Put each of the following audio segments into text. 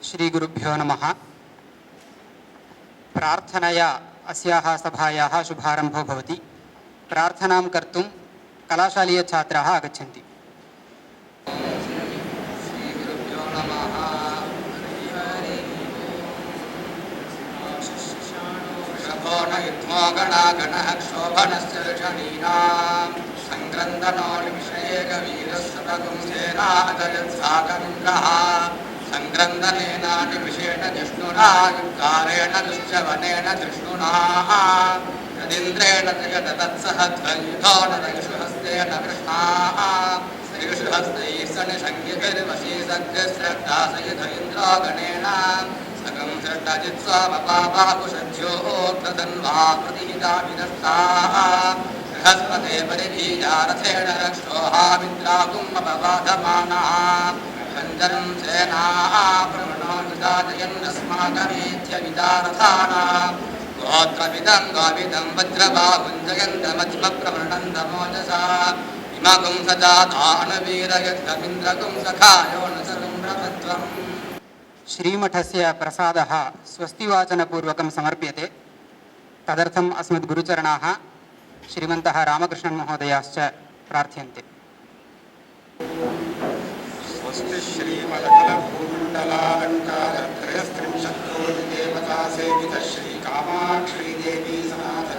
श्रीगुरुभ्यो नमः। प्रार्थनया अस्याः सभायाः शुभारम्भो भवति। प्रार्थनां कर्तुं कलाशालीयछात्राः आगच्छन्ति। श्रीगुरुभ्यो नमः। वृषभो न युध्मो गणागणः क्षोभनश्च ऋषणीनां सङ्क्रन्दनो निमिषेकवीरः सतगुंसेनादयत्साकमिन्द्रः सङ्क्रन्दनेनानिमिषेण जिष्णुना युक्तारेण दुश्चवनेन जिष्णुना तदिन्द्रेण जगदत्सह ध्वयुधो न रयुषुहस्तेन कृष्णाः श्रीयुषुहस्तैः सनिषङ्गिभिर्वशी सग्रश्रद्धासयुध इन्द्रो गणेन सकं श्रद्धाजित्स्वामपापाकुशध्योर्धन्वा प्रतिहिता विदस्ताः बृहस्पते परिधीयारथेण रक्षोहामिन्द्राकुम्भवाधमानः रञ्जनं सेनाः प्रवणो विदाजयन्नस्माकमेध्यविदारथानां गोत्रविदं गोविदं वज्रबाहुञ्जयन्तमध्मप्रवृणन्दमोजसा इमगुं सजातानवीरयद्धमिन्द्रगुं सखायो न सर्वं प्रभत्वम्। श्रीमठस्य प्रसादः स्वस्तिवाचनपूर्वकं समर्प्यते। तदर्थम् अस्मद्गुरुचरणाः श्रीमन्तः रामकृष्णन् महोदयाश्च प्रार्थ्यन्ते। स्वस्ति श्रीमलकलभूमण्डलालङ्कारत्रयस्त्रिंशत्कोटिदेवतासेवित श्रीकामाक्षी देवी सनाथ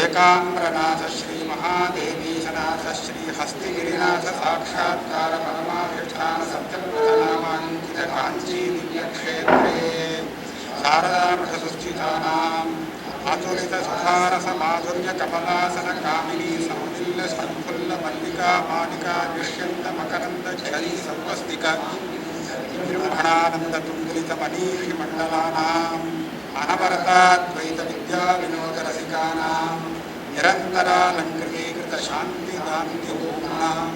एकाम्रनाथ श्रीमहादेवी सनाथ श्रीहस्तिगिरिनाथ साक्षात्कार परमाधिष्ठान सप्तप्रथनामाङ्कित काञ्ची दिव्यक्षेत्रे शारदामठसुस्थितानाम् आतुलितसुधारसमाधुर्यकमलासनकामिनी समुदिल्य सन्फुल्लमल्लिका मालिका दुष्यन्त मकरन्द झरी सर्वस्तिक विजृम्भणानन्दतुङ्गितमनीषिमण्डलानाम् अनवरताद्वैतविद्याविनोदरसिकानां निरन्तरालङ्कृतीकृतशान्तिदान्तिभूम्नां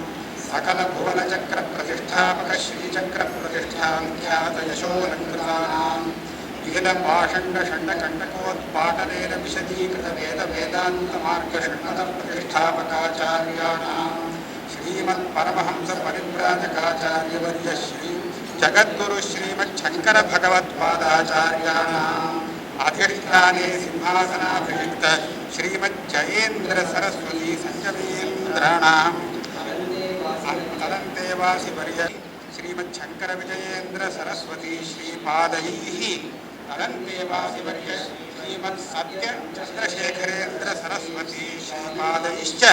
सकलभुवनचक्रप्रतिष्ठापक श्रीचक्रप्रतिष्ठाख्यातयशोऽलङ्कृतानां विहितपाषण्डषण्डकण्डकोत्पाटनेन विशदीकृतवेदवेदान्तमार्गषण्मतप्रतिष्ठापकाचार्याणां श्रीमत्परमहंसपरिव्राजकाचार्यवर्य श्री जगद्गुरु श्रीमच्छङ्करभगवत्पादाचार्याणाम् अधिष्ठाने सिंहासनाभिषिक्त श्रीमज्जयेन्द्र सरस्वती संयमेन्द्राणाम् तदन्तेवासिवर्य श्रीमच्छङ्करविजयेन्द्र सरस्वती श्रीपादैः तदन्तेवासिवर्य श्रीमत्सत्यचन्द्रशेखरेन्द्र सरस्वती श्रीपादैश्च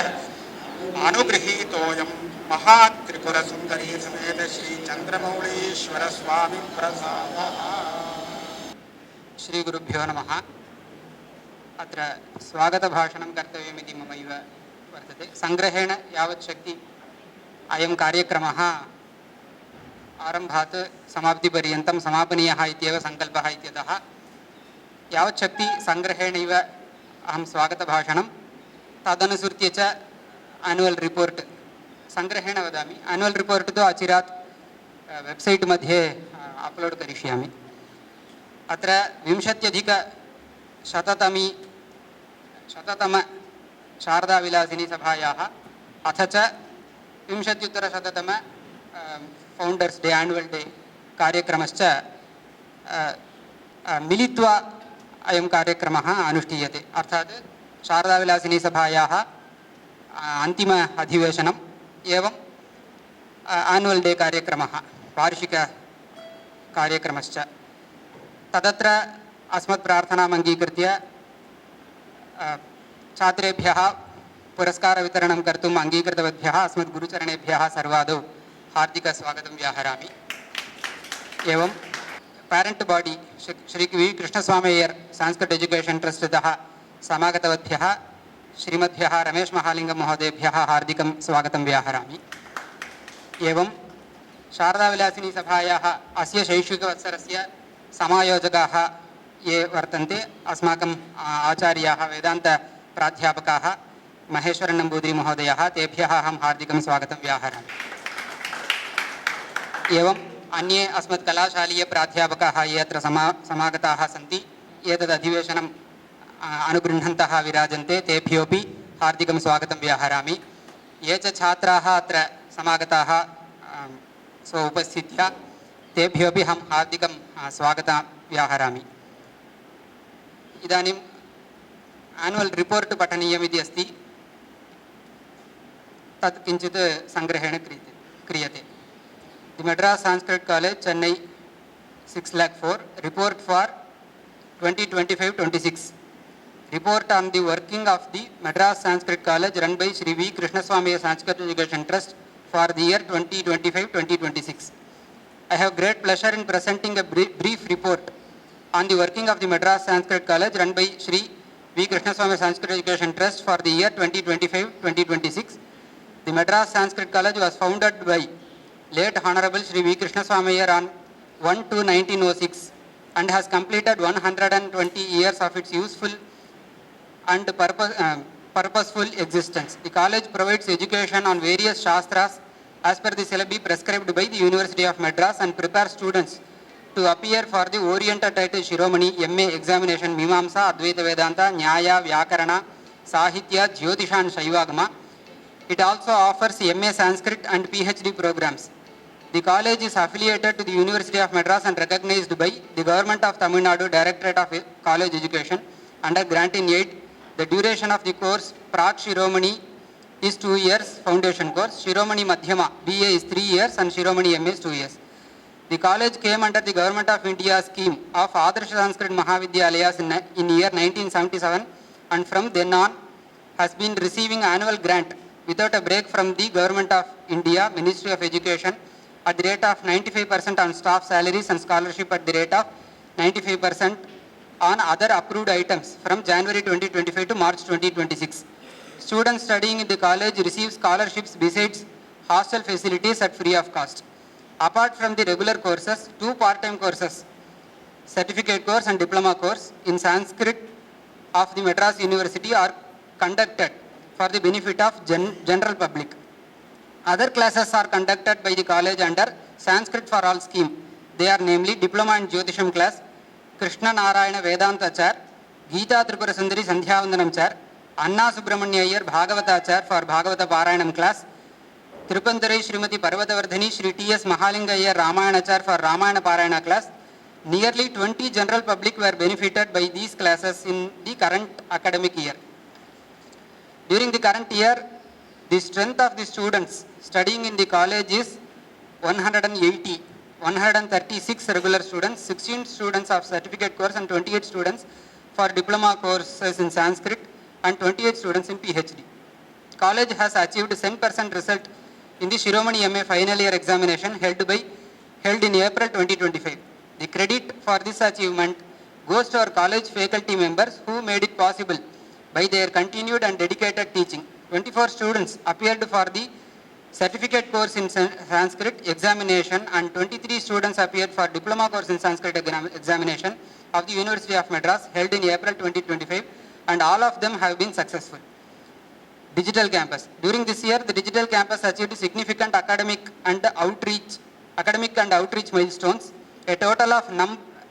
अनुगृहीतोऽयं महात्रिपुरसुन्दरी समेत श्रीचन्द्रमौळीश्वर स्वामी प्रसादः। श्रीगुरुभ्यो नमः। अत्र स्वागतभाषणं कर्तव्यमिति ममैव वर्तते। सङ्ग्रहेण यावत् शक्ति अयं कार्यक्रमः आरम्भात् समाप्तिपर्यन्तं समापनीयः इत्येव सङ्कल्पः इत्यतः यावत् शक्ति सङ्ग्रहेणैव अहं स्वागतभाषणं तदनुसृत्य च आन्युवल् रिपोर्ट् सङ्ग्रहेण वदामि। आन्युवल् रिपोर्ट् तु अचिरात् वेब्सैट् मध्ये अप्लोड् करिष्यामि। अत्र 20-शततम शारदाविलासिनी सभायाः अथ च 20-उत्तरशततम फौण्डर्स् डे आन्युवल् डे कार्यक्रमश्च मिलित्वा अयं कार्यक्रमः अनुष्ठीयते। अर्थात् शारदाविलासिनी सभायाः अन्तिम अधिवेशनम् एवं आन्युवल् डे कार्यक्रमः वार्षिककार्यक्रमश्च। तदत्र अस्मत्प्रार्थनाम् अङ्गीकृत्य छात्रेभ्यः पुरस्कारवितरणं कर्तुम् अङ्गीकृतवद्भ्यः अस्मद्गुरुचरणेभ्यः सर्वादौ हार्दिकस्वागतं व्याहरामि। एवं parent body Shri V Krishnaswamy Iyer Sanskrit education ट्रस्ट्तः समागतवद्भ्यः श्रीमद्भ्यः रमेश महालिङ्गं महोदयेभ्यः हार्दिकं स्वागतं व्याहरामि। एवं शारदाविलासिनी सभायाः अस्य शैक्षिकवत्सरस्य समायोजकाः ये वर्तन्ते अस्माकम् आचार्याः वेदान्तप्राध्यापकाः महेश्वरन् नम्बूदिरी महोदयः तेभ्यः अहं हार्दिकं स्वागतं व्याहरामि। एवम् अन्ये अस्मत्कलाशालीयप्राध्यापकाः ये अत्र समागताः सन्ति एतद् अधिवेशनम् अनुगृह्णन्तः विराजन्ते तेभ्योऽपि हार्दिकं स्वागतं व्याहरामि। ये च छात्राः अत्र समागताः स्व उपस्थित्या तेभ्योऽपि अहं हार्दिकं स्वागतं व्याहरामि। इदानीम् आनुवल् रिपोर्ट् पठनीयमिति अस्ति, तत् किञ्चित् सङ्ग्रहेण क्रियते। The Madras Sanskrit College, Chennai, 604, report for 2025-26. Report on the working of the Madras Sanskrit College run by Sri V. Krishnaswamy Sanskrit Education Trust for the year 2025-2026. I have great pleasure in presenting a brief report on the working of the Madras Sanskrit College run by Sri V. Krishnaswamy Sanskrit Education Trust for the year 2025-2026. The Madras Sanskrit College was founded by late Honorable Sri V. Krishnaswamy on 1/2/1906 and has completed 120 years of its useful and purposeful existence. The college provides education on various shastras as per the syllabi prescribed by the University of Madras and prepares students to appear for the oriented title Shiromani MA examination Mimamsa, Advaita Vedanta, Nyaya, Vyakarana, Sahitya, Jyotisha and Shaivagama. It also offers MA Sanskrit and PhD programs. The college is affiliated to the University of Madras and recognized by the Government of Tamil Nadu Directorate of College Education under grant in aid. The duration of the course Prak Shiromani is 2 years foundation course. Shiromani Madhyama BA is 3 years and Shiromani MA is 2 years. The college came under the Government of India scheme of Adarsh Sanskrit Mahavidyalayas in year 1977 and from then on has been receiving annual grant without a break from the Government of India, Ministry of Education at the rate of 95% on staff salaries and scholarship at the rate of 95% on other approved items from January 2025 to March 2026. Students studying in the college receive scholarships besides hostel facilities at free of cost. Apart from the regular courses, 2 part-time courses, certificate course and diploma course in Sanskrit of the Madras University are conducted for the benefit of general public. Other classes are conducted by the college under Sanskrit for All scheme. They are namely Diploma in Jyotisham class, Krishna Narayana Vedanta chair, Geeta Tripura Sundari Sandhyavandanam chair, Anna Subramanya Iyer Bhagavata chair for Bhagavata Parayanam class, Tripandarai Srimati Parvatavardhani Sri T.S. Mahalinga Iyer Ramayana chair for Ramayana Parayana class. Nearly 20 general public were benefited by these classes in the current academic year. During the current year, the strength of the students studying in the college is 180, 136 regular students, 16 students of certificate course and 28 students for diploma courses in Sanskrit and 28 students in PhD. College has achieved 10% result in the Shiromani MA final year examination held in April 2025. The credit for this achievement goes to our college faculty members who made it possible by their continued and dedicated teaching. 24 students appeared for the certificate course in Sanskrit examination and 23 students appeared for diploma course in Sanskrit examination of the University of Madras held in April 2025 and all of them have been successful. Digital campus. During this year, the digital campus achieved significant academic and outreach milestones. A total of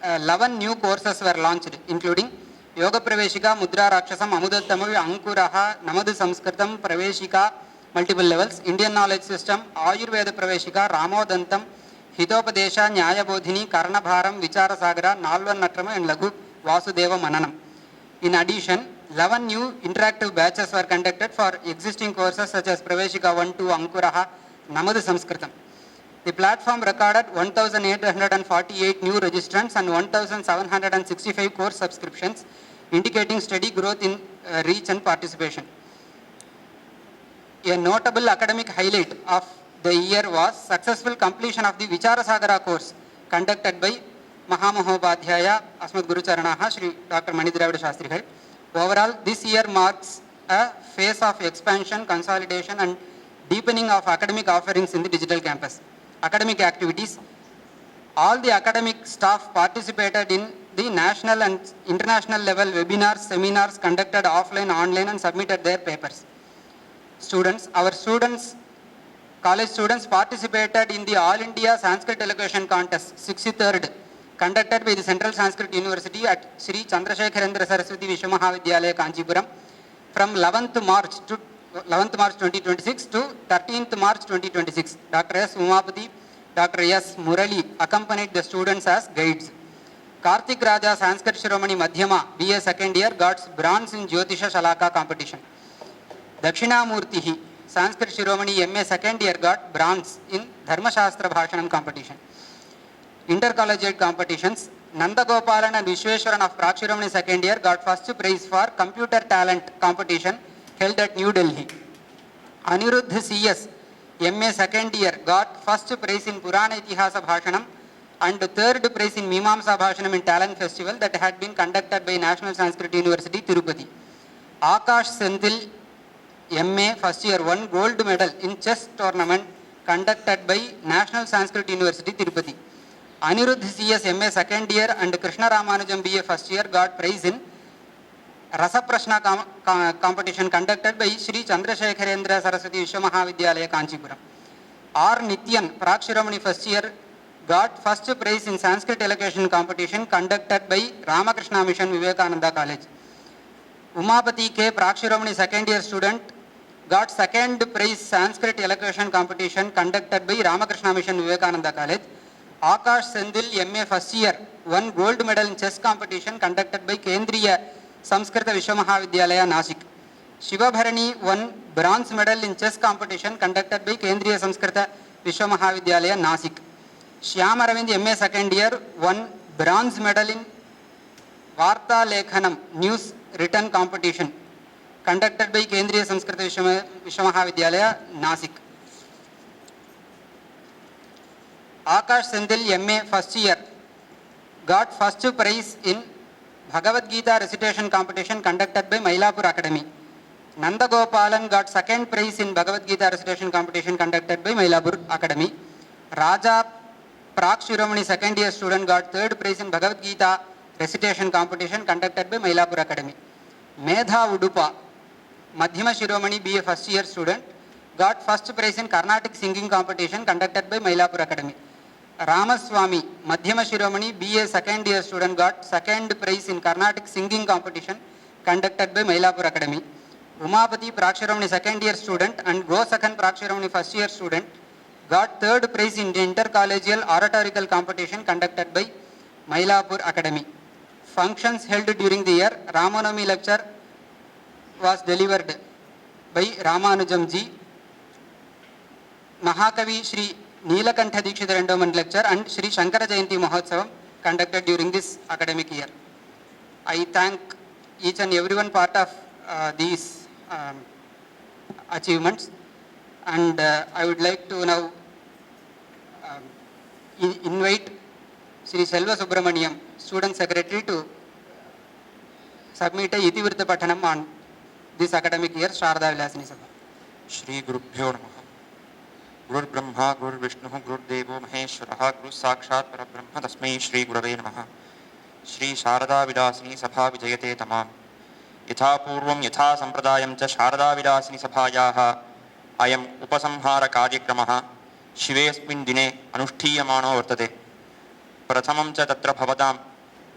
11 new courses were launched, including Yoga Praveshika, Mudra Rakshasam, Amudattamul, Ankuraha, Namadu Samskritam, Praveshika, multiple levels, Indian knowledge system, Ayurveda Praveshika, Ramodantam, Hitopadesha, Nyaya Bodhini, Karnabharam, Vichara Sagara, Nalvan Natrama and Laghu Vasudeva Mananam. In addition, 11 new interactive batches were conducted for existing courses such as Praveshika 1-2, Ankuraha, Namadu Samskritam. The platform recorded 1,848 new registrants and 1,765 course subscriptions, indicating steady growth in reach and participation. A notable academic highlight of the year was successful completion of the Vicharasagara course conducted by Mahamahopadhyaya Asmat Gurucharanaha Shri Dr. Manidravida Shastri. Overall, this year marks a phase of expansion, consolidation and deepening of academic offerings in the digital campus. Academic activities. All the academic staff participated in the national and international level webinars, seminars conducted offline, online and submitted their papers. Students, our students, college students participated in the All India Sanskrit Elocution Contest 63rd conducted by the Central Sanskrit University at Sri Chandrasekharendra Saraswati Vishwamahavidyalaya Kanchipuram from 11th March 2026 to 13th March 2026. Dr. S. Umapati, Dr. S. Murali accompanied the students as guides. Karthik Raja Sanskrit Shiromani Madhyama BA second year got bronze in Jyotisha Shalaka competition. Dakshinamurtihi Sanskrit Shiromani MA second year got bronze in Dharma Shastra Bhashanam competition. Intercollegiate competitions, Nanda Gopalan and Vishweshwaran of Prakshiromani second year got first prize for computer talent competition held at New Delhi. Aniruddh CS MA second year got first prize in Purana Itihasa Bhashanam and third prize in Mimamsa Bhashanam in Talent Festival that had been conducted by National Sanskrit University, Tirupati. Akash Senthil MA first year won gold medal in chess tournament conducted by National Sanskrit University, Tirupati. Aniruddh CS MA second year and Krishna Ramanujam BA first year got prize in Rasa Prashna competition conducted by Sri Chandrasekharendra Saraswati Vishwamahavidyalaya, Kanchipuram. R. Nityan, Prakshiromani first year, got first prize in Sanskrit elocution competition conducted by Ramakrishna Mission, Vivekananda College. Umapati K. Prakshiromani second year student, got second prize Sanskrit elocution competition conducted by Ramakrishna Mission, Vivekananda College. Akash Sendil MA first year won gold medal in chess competition conducted by Kendriya Samskrita Vishwamahavidyalaya, Nasik. Shiva Bharani won bronze medal in chess competition conducted by Kendriya Samskrita Vishwamahavidyalaya, Nasik. Shyam Aravind MA second year won bronze medal in Varta Lekhanam news written competition conducted by Kendriya Samskrita Vishwamahavidyalaya, Nasik. Akash Sendil MA first year got first prize in Bhagavad Gita recitation competition conducted by Mailapur Academy. Nanda Gopalan got second prize in Bhagavad Gita recitation competition conducted by Mailapur Academy. Raja Prakshiromani second year student got third prize in Bhagavad Gita recitation competition conducted by Mailapur Academy. Medha Udupa, Madhyama Shiromani BA first year student, got first prize in Carnatic singing competition conducted by Mailapur Academy. Ramaswamy, Madhyama Shiromani BA second year student, got second prize in Carnatic singing competition conducted by Mailapur Academy. Umapati Prakshiromani second year student and Gosakhan Prakshiromani first year student got third prize in the intercollegial oratorical competition conducted by Mailapur Academy. Functions held during the year, Ramanavami lecture was delivered by Ramanujam ji. Mahakavi Shri Neelakantha Dikshita Endowment lecture and Shri Shankara Jayanti Mahotsavam conducted during this academic year. I thank each and everyone part of these achievements, and I would like to now invite Shri Selva Subramaniam, Student Secretary, to submit a Itivirtha Pathanam on this academic year, Sharada Vilasini Sabha. Shri Gurubhyo Namaha. Gurur Brahma, Gurur Vishnu, Gurur Devo Maheshwaraha, Guru Sakshat Parabrahma, Tasmai Shri Gurave Namaha. Shri Sharada Vilasini Sabha Vijayate Tamam. Yatha Purvam Yatha Sampradayam Cha Sharada Vilasini Sabhayaha Ayam Upasamhara Karyakramaha Shivesmin Dine Anushtiyamano Vartate. Prathamam Cha Tatra Bhavadam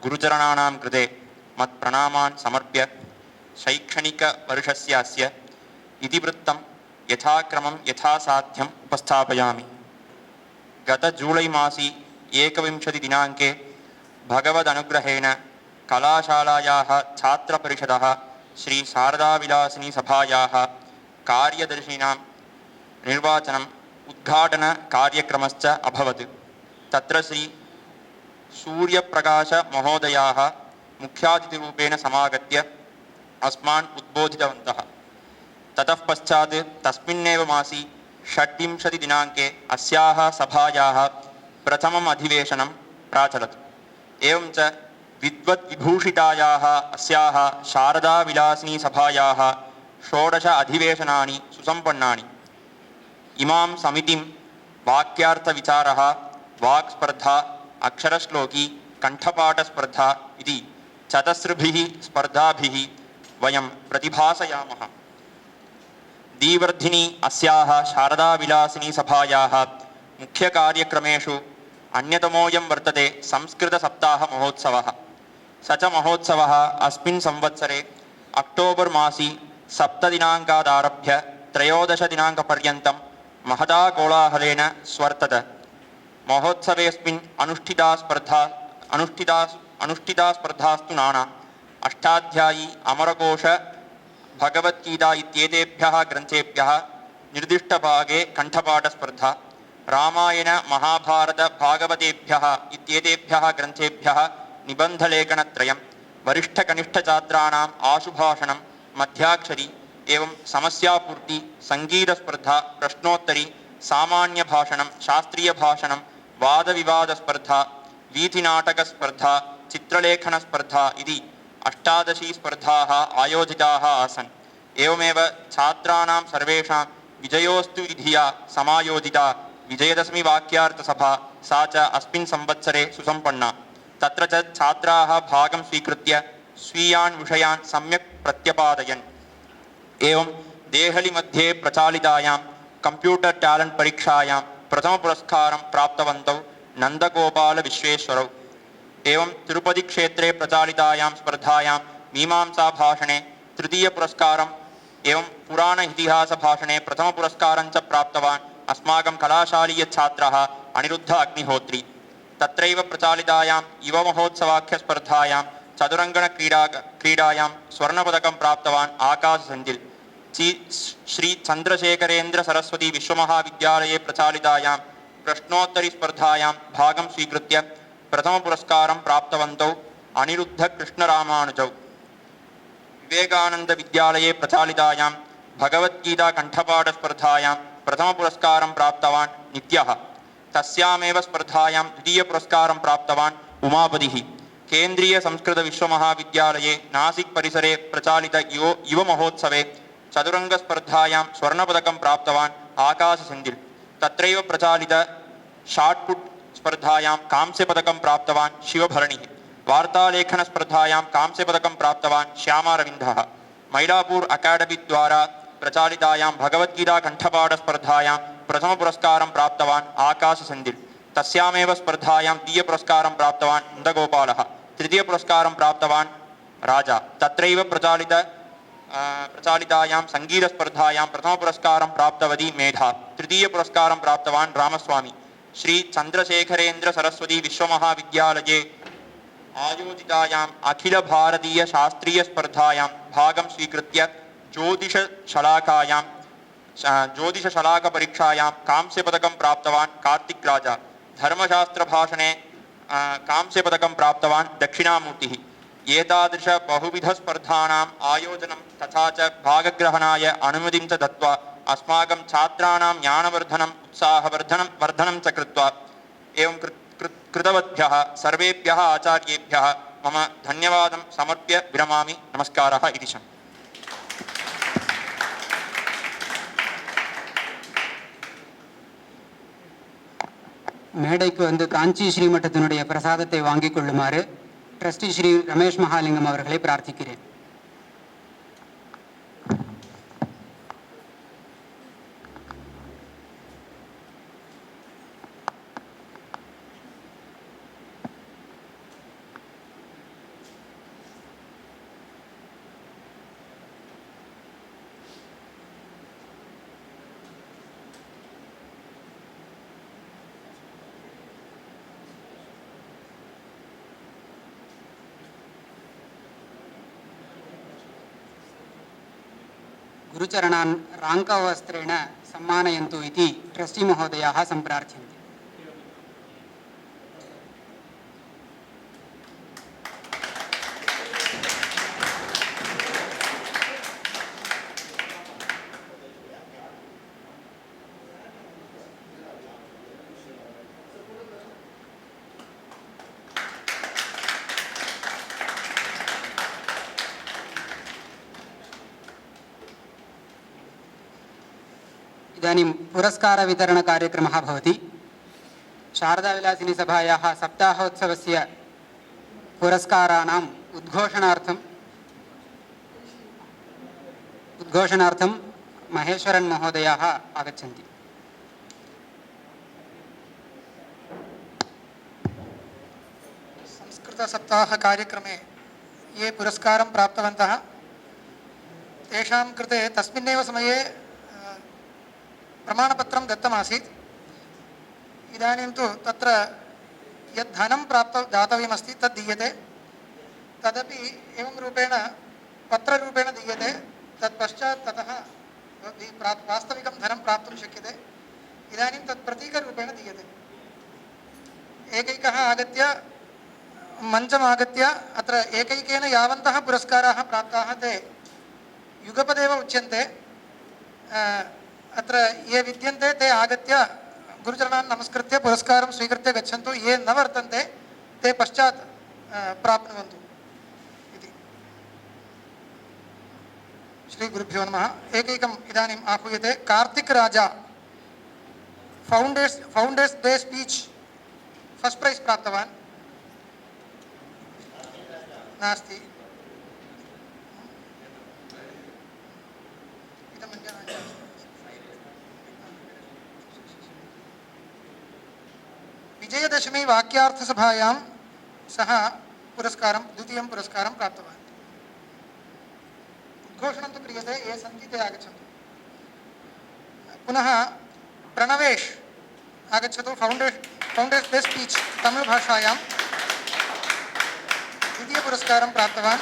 Gurucharananam Krite Mat Pranaman Samarpya Shaikhanika Varushasyasya Idivrittam यथाक्रमं यथासाध्यम् उपस्थापयामि. गत जुलै मासी 21 दिनाङ्के भगवदनुग्रहेण कलाशालायाः छात्रपरिषदः श्री शारदाविलासिनी सभायाः कार्यदर्शिनां निर्वाचनम् उद्घाटनकार्यक्रमश्च अभवत्. तत्र श्री सूर्यप्रकाश महोदयाः मुख्यातिथिरूपेण समागत्य अस्मान् उद्बोधितवन्तः. ततः पश्चात् तस्मिन्नेव मासी 26 दिनाङ्के अस्याः सभायाः प्रथमम् अधिवेशनं प्राचलत्. एवं च विद्वद्विभूषितायाः अस्याः शारदाविलासिनी सभायाः 16 अधिवेशनानि सुसम्पन्नानि. इमां समितिं वाक्यार्थविचारः, वाक्स्पर्धा, अक्षरश्लोकी, कण्ठपाठस्पर्धा इति चतस्रभिः स्पर्धाभिः वयं प्रतिभासयामः. दीवर्धिनी अस्याः शारदाविलासिनी सभायाः मुख्यकार्यक्रमेषु अन्यतमोऽयं वर्तते संस्कृतसप्ताहमहोत्सवः. स च महोत्सवः अस्मिन् संवत्सरे अक्टोबर् मासी 7 दिनाङ्कादारभ्य 13 दिनाङ्कपर्यन्तं महता कोलाहलेन स्वर्तत. महोत्सवेऽस्मिन् अनुष्ठिता स्पर्धास्तु नाना अष्टाध्यायी अमरकोश भगवद्गीता इत्येतेभ्यः ग्रन्थेभ्यः निर्दिष्टभागे कण्ठपाठस्पर्धा रामायण महाभारत भागवतेभ्यः इत्येतेभ्यः ग्रन्थेभ्यः निबन्धलेखनत्रयं वरिष्ठकनिष्ठछात्राणाम् आशुभाषणं मध्याक्षरी एवं समस्यापूर्ति संगीतस्पर्धा प्रश्नोत्तरी सामान्यभाषणं शास्त्रीयभाषणं वादविवादस्पर्धा वीथिनाटकस्पर्धा चित्रलेखनस्पर्धा इति 18 स्पर्धाः आयोजिताः आसन्। एवमेव छात्राणां सर्वेषां विजयोस्तु विधिया समायोजिता विजयदशमी वाक्यार्थसभा सा च अस्मिन् संवत्सरे सुसम्पन्ना। तत्र च छात्राः भागं स्वीकृत्य स्वीयान् विषयान् सम्यक् प्रत्यपादयन्। एवं देहली मध्ये प्रचालितायां कंप्यूटर टैलेंट परीक्षायां प्रथमपुरस्कारं प्राप्तवन्तौ नन्दगोपालविश्वेश्वरौ। एवं तिरुपति क्षेत्रे प्रचालितायां स्पर्धायां मीमांसाभाषणे तृतीयपुरस्कारम् एवं पुराण इतिहासभाषणे प्रथमपुरस्कारं च प्राप्तवान् अस्माकं कलाशालीयछात्रः अनिरुद्ध अग्निहोत्री। तत्रैव प्रचालितायां युवमहोत्सवाख्यस्पर्धायां चतुरङ्गणक्रीडायां स्वर्णपदकं प्राप्तवान् आकाशसेन्थिल्। श्री चन्द्रशेखरेन्द्र सरस्वती विश्वमहाविद्यालये प्रचालितायां प्रश्नोत्तरीस्पर्धायां भागं स्वीकृत्य प्रथमपुरस्कारं प्राप्तवन्तौ अनिरुद्ध कृष्णरामानुजौ। विवेकानंद विद्यालये प्रचालितायां भगवद्गीता कण्ठपाठस्पर्धायां प्रथमपुरस्कारं प्राप्तवान् नित्यः। तस्यामेव स्पर्धायां द्वितीयपुरस्कारं प्राप्तवान् उमापतिः। केन्द्रीय संस्कृत विश्वमहाविद्यालये नासिक परिसरे प्रचालित युवमहोत्सवे चतुरङ्गस्पर्धायां स्वर्णपदकं प्राप्तवान् आकाशसेन्थिल्। तत्रैव प्रचालित शाट्पुट् स्पर्धायां कांस्यपदकं प्राप्तवान् शिवभरणिः। वार्तालेखनस्पर्धायां कांस्यपदकं प्राप्तवान् श्यामारविन्दः। मैलापुर अकाडेमी द्वारा प्रचालितायां भगवद्गीता कण्ठपाठस्पर्धायां प्रथमपुरस्कारं प्राप्तवान् आकाशसेन्थिल्। तस्यामेव स्पर्धायां द्वितीयपुरस्कारं प्राप्तवान् नन्दगोपालः। तृतीयपुरस्कारं प्राप्तवान् राजा। तत्रैव प्रचालितायां संगीतस्पर्धायां प्रथमपुरस्कारं प्राप्तवती मेधा। तृतीयपुरस्कारं प्राप्तवान् रामस्वामी। श्री चन्द्रशेखरेन्द्र सरस्वती विश्वमहाविद्यालये आयोजितायाम् अखिल भारतीय शास्त्रीय स्पर्धायां भागं स्वीकृत्य ज्योतिषशलाकपरीक्षायां कांस्यपदकं प्राप्तवान् कार्तिक राजा। धर्मशास्त्रभाषणे कांस्यपदकं प्राप्तवान् दक्षिणामूर्तिः। एतादृश बहुविधस्पर्धानाम् आयोजनं तथा च भागग्रहणाय अनुमतिं च दत्त्वा अस्माकं छात्राणां ज्ञानवर्धनम् उत्साहवर्धनं च कृत्वा एवं कृतवद्भ्यः सर्वेभ्यः आचार्येभ्यः मम धन्यवादं समर्प्य विरमामि। नमस्कारः इति च। மேடைக்கு வந்து காஞ்சி ஸ்ரீமட்டத்தினுடைய பிரசாதத்தை வாங்கிக் கொள்ளுமாறு ட்ரஸ்டி ஸ்ரீ ரமேஷ் மகாலிங்கம் அவர்களை பிரார்த்திக்கிறேன். गुरुचरणान् राङ्कवस्त्रेण सम्मानयन्तु इति ट्रस्टी महोदयाः सम्प्रार्थ्यन्ते. इदानीं पुरस्कारवितरणकार्यक्रमः भवति। शारदाविलासिनी सभायाः सप्ताहोत्सवस्य पुरस्काराणाम् उद्घोषणार्थं महेश्वरन् महोदयाः आगच्छन्ति। संस्कृतसप्ताह कार्यक्रमे ये पुरस्कारं प्राप्तवन्तः तेषां कृते तस्मिन्नेव समये प्रमाणपत्रं दत्तमासीत्। इदानीं तु तत्र यद् धनं दातव्यमस्ति तद् दीयते, तदपि एवं रूपेण पत्ररूपेण दीयते, तत्पश्चात् ततः वास्तविकं धनं प्राप्तुं शक्यते। इदानीं तत् प्रतीकरूपेण दीयते। एकैकः आगत्य मञ्चम् आगत्य अत्र एकैकेन यावन्तः पुरस्काराः प्राप्ताः ते युगपदेव उच्यन्ते। अत्र ये विद्यन्ते ते आगत्य गुरुचरणान् नमस्कृत्य पुरस्कारं स्वीकृत्य गच्छन्तु, ये न वर्तन्ते ते पश्चात् प्राप्नुवन्तु इति। श्रीगुरुभ्यो नमः। एकैकम् इदानीम् आहूयते। कार्तिक् राजा फौण्डर्स् डे स्पीच् फस्ट् प्रैस् प्राप्तवान्। नास्ति विजयदशमी वाक्यार्थसभायां सः पुरस्कारं द्वितीयं पुरस्कारं प्राप्तवान्। उद्घोषणं तु क्रियते, ये सन्ति ते आगच्छन्तु। पुनः प्रणवेश आगच्छतु। फौण्डर्स् डे स्पीच् तमिळ् भाषायां द्वितीयपुरस्कारं प्राप्तवान्।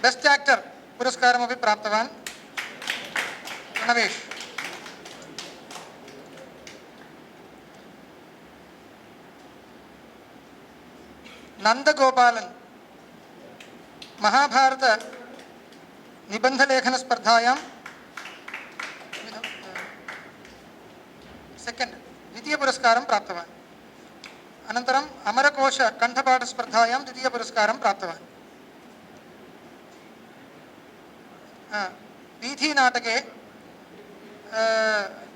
बेस्ट् एक्टर् पुरस्कारमपि प्राप्तवान् प्रणवेश। नंदगोपालन महाभारत निबंधलेखन स्पर्धायां सेकेंड द्वितीय पुरस्कारं प्राप्तवान्। अनन्तरम् अमरकोश कंठपाठ स्पर्धायां द्वितीय पुरस्कारं प्राप्तवान्। वीथी नाटके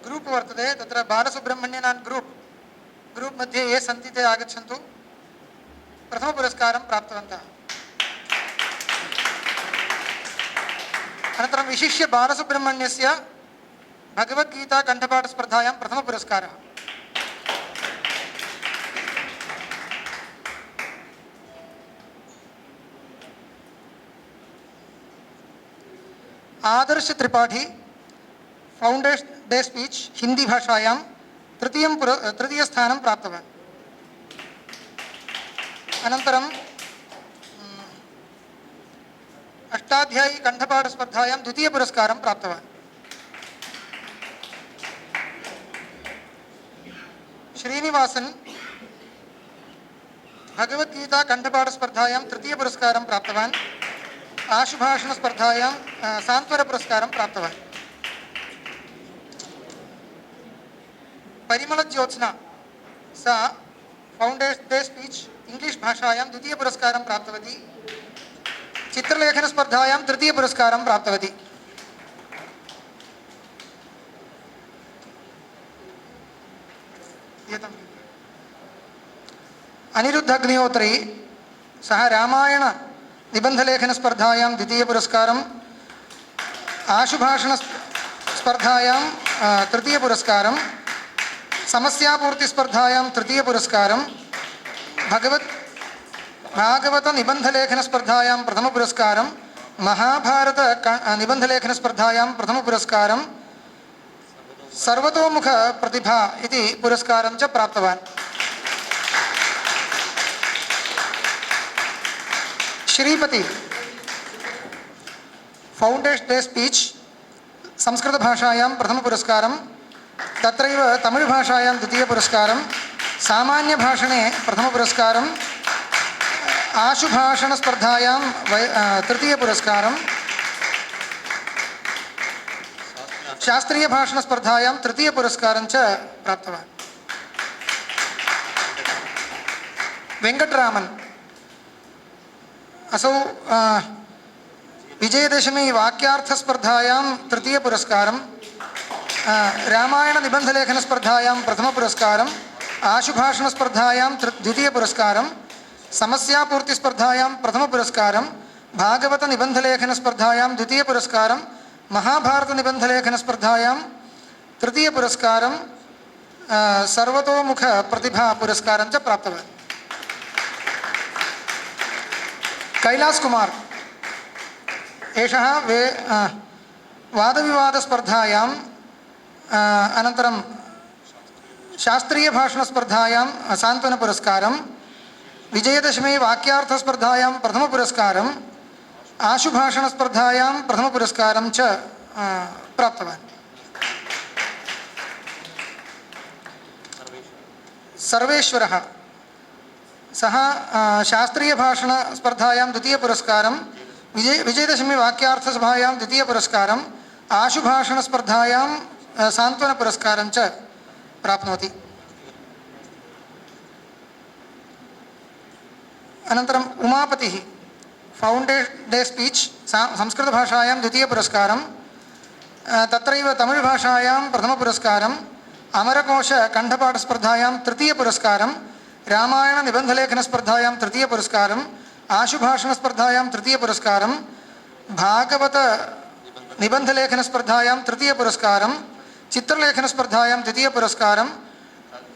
ग्रुप् वर्तते, तत्र बालसुब्रह्मण्यनान् ग्रुप् मध्ये ये सन्ति ते आगच्छन्तु। प्रथम पुरस्कारं प्राप्तवन्तः। अनन्तरं विशिष्य बालसुब्रह्मण्यस्य भगवद्गीता कंठपाठ स्पर्धायां प्रथम पुरस्कारः। Adarsh Tripathi founders day speech Hindi भाषायां तृतीय स्थानं प्राप्तवान्। अनन्तरं अष्टाध्यायी कंठपाठ स्पर्धायां द्वितीय पुरस्कारं प्राप्तवान्। श्रीनिवासन भगवद्गीता कंठपाठ स्पर्धायां तृतीय पुरस्कारं प्राप्तवान्। आशुभाषण स्पर्धायां सांत्वर पुरस्कारं प्राप्तवान्। परिमल ज्योत्स्ना सा फाउंडर्स डे स्पीच इंग्लिश भाषायां द्वितीय पुरस्कारं प्राप्तवती। चित्रलेखन स्पर्धायां तृतीय पुरस्कारं प्राप्तवती। अनिरुद्ध अग्निहोत्री सह रामायण निबंधलेखन स्पर्धायां द्वितीय पुरस्कारं, आशुभाषण स्पर्धायां तृतीय पुरस्कारं, समस्यापूर्ति स्पर्धायां तृतीय पुरस्कारं, भागवत निबंधलेखन स्पर्धायां प्रथम पुरस्कारं, महाभारत निबंधलेखन स्पर्धायां प्रथम पुरस्कारं, सर्वतोमुख प्रतिभा इति पुरस्कारं च प्राप्तवान्। Shripati founders day speech Sanskrit भाषायां प्रथम पुरस्कारं, तत्रैव तमिळ् भाषायां द्वितीय पुरस्कारं, सामान्य भाषणे प्रथम पुरस्कारं, आशुभाषण स्पर्धायां तृतीय पुरस्कारं, शास्त्रीय भाषण स्पर्धायां तृतीय पुरस्कारं च प्राप्तवान्। वेंकटरामन असौ विजयदशमी वाक्यार्थ स्पर्धायां तृतीय पुरस्कारं, रामायण निबंधलेखन स्पर्धायां प्रथम पुरस्कारं, आशुभाषण स्पर्धायां द्वितीय पुरस्कारं, समस्यापूर्ति स्पर्धायां प्रथम पुरस्कारं, भागवत निबंधलेखन स्पर्धायां द्वितीय पुरस्कारं, महाभारत निबंधलेखन स्पर्धायां तृतीय पुरस्कारं, सर्वतोमुख प्रतिभा पुरस्कारं च प्राप्तवान्। कैलास कुमार एषः वादविवाद स्पर्धायां अनन्तरं शास्त्रीयभाषणस्पर्धायां सान्त्वनपुरस्कारं, विजयदशमी वाक्यार्थस्पर्धायां प्रथमपुरस्कारम्, आशुभाषणस्पर्धायां प्रथमपुरस्कारं च प्राप्तवान्। सर्वेश्वरः सः शास्त्रीयभाषणस्पर्धायां द्वितीयपुरस्कारं, विजयदशमी वाक्यार्थसभायां द्वितीयपुरस्कारम्, आशुभाषणस्पर्धायां सान्त्वनपुरस्कारं च प्राप्नोति। अनन्तरम् उमापतिः फौण्डेशन् डे स्पीच् संस्कृतभाषायां द्वितीयपुरस्कारं, तत्रैव तमिळ्भाषायां प्रथमपुरस्कारम्, अमरकोशकण्ठपाठस्पर्धायां तृतीयपुरस्कारं, रामायणनिबन्धलेखनस्पर्धायां तृतीयपुरस्कारम्, आशुभाषणस्पर्धायां तृतीयपुरस्कारं, भागवतनिबन्धलेखनस्पर्धायां तृतीयपुरस्कारं, चित्रलेखनस्पर्धायां द्वितीयपुरस्कारम्,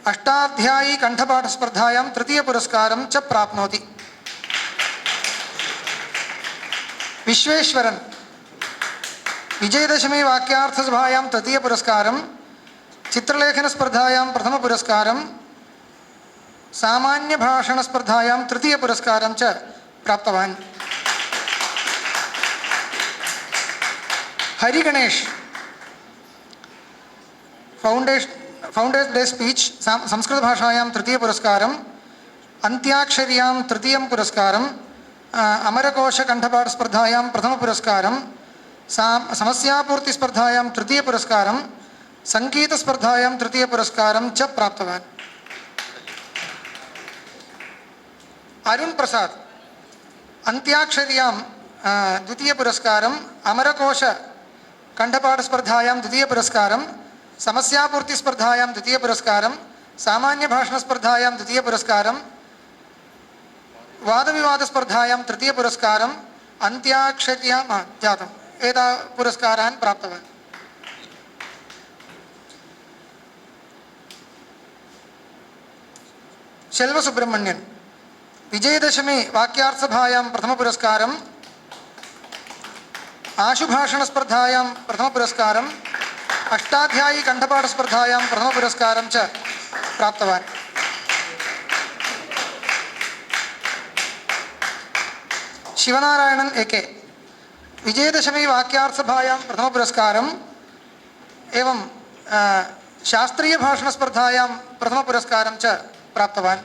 अष्टाध्यायीकण्ठपाठस्पर्धायां तृतीयपुरस्कारं च प्राप्नोति। विश्वेश्वरन् विजयदशमी वाक्यार्थसभायां तृतीयपुरस्कारं, चित्रलेखनस्पर्धायां प्रथमपुरस्कारं, सामान्यभाषणस्पर्धायां तृतीयपुरस्कारं च प्राप्तवान्। हरिगणेश फौण्डेशन् डे स्पीच् संस्कृतभाषायां तृतीयपुरस्कारम्, अन्त्याक्षर्यां तृतीयं पुरस्कारम्, अमरकोशकण्ठपाठस्पर्धायां प्रथमपुरस्कारं, समस्यापूर्तिस्पर्धायां तृतीयपुरस्कारं, सङ्गीतस्पर्धायां तृतीयपुरस्कारं च प्राप्तवान्। अरुण प्रसाद अन्त्याक्षर्यां द्वितीयपुरस्कारम्, अमरकोशकण्ठपाठस्पर्धायां द्वितीयपुरस्कारं, समस्यापूर्तिस्पर्धायां द्वितीयपुरस्कारं, सामान्यभाषणस्पर्धायां द्वितीयपुरस्कारं, वादविवादस्पर्धायां तृतीयपुरस्कारम्, अन्त्याक्षर्यां जातम्। एताः पुरस्कारान् प्राप्तवान्। शेल्वसुब्रह्मण्यन् विजयदशमी वाक्यार्थसभायां प्रथमपुरस्कारम्, आशुभाषणस्पर्धायां प्रथमपुरस्कारम्, अष्टाध्यायीकण्ठपाठस्पर्धायां प्रथमपुरस्कारं च प्राप्तवान्। शिवनारायणन् एके विजयदशमी वाक्यार्थसभायां प्रथमपुरस्कारम् एवं शास्त्रीयभाषणस्पर्धायां प्रथमपुरस्कारं च प्राप्तवान्।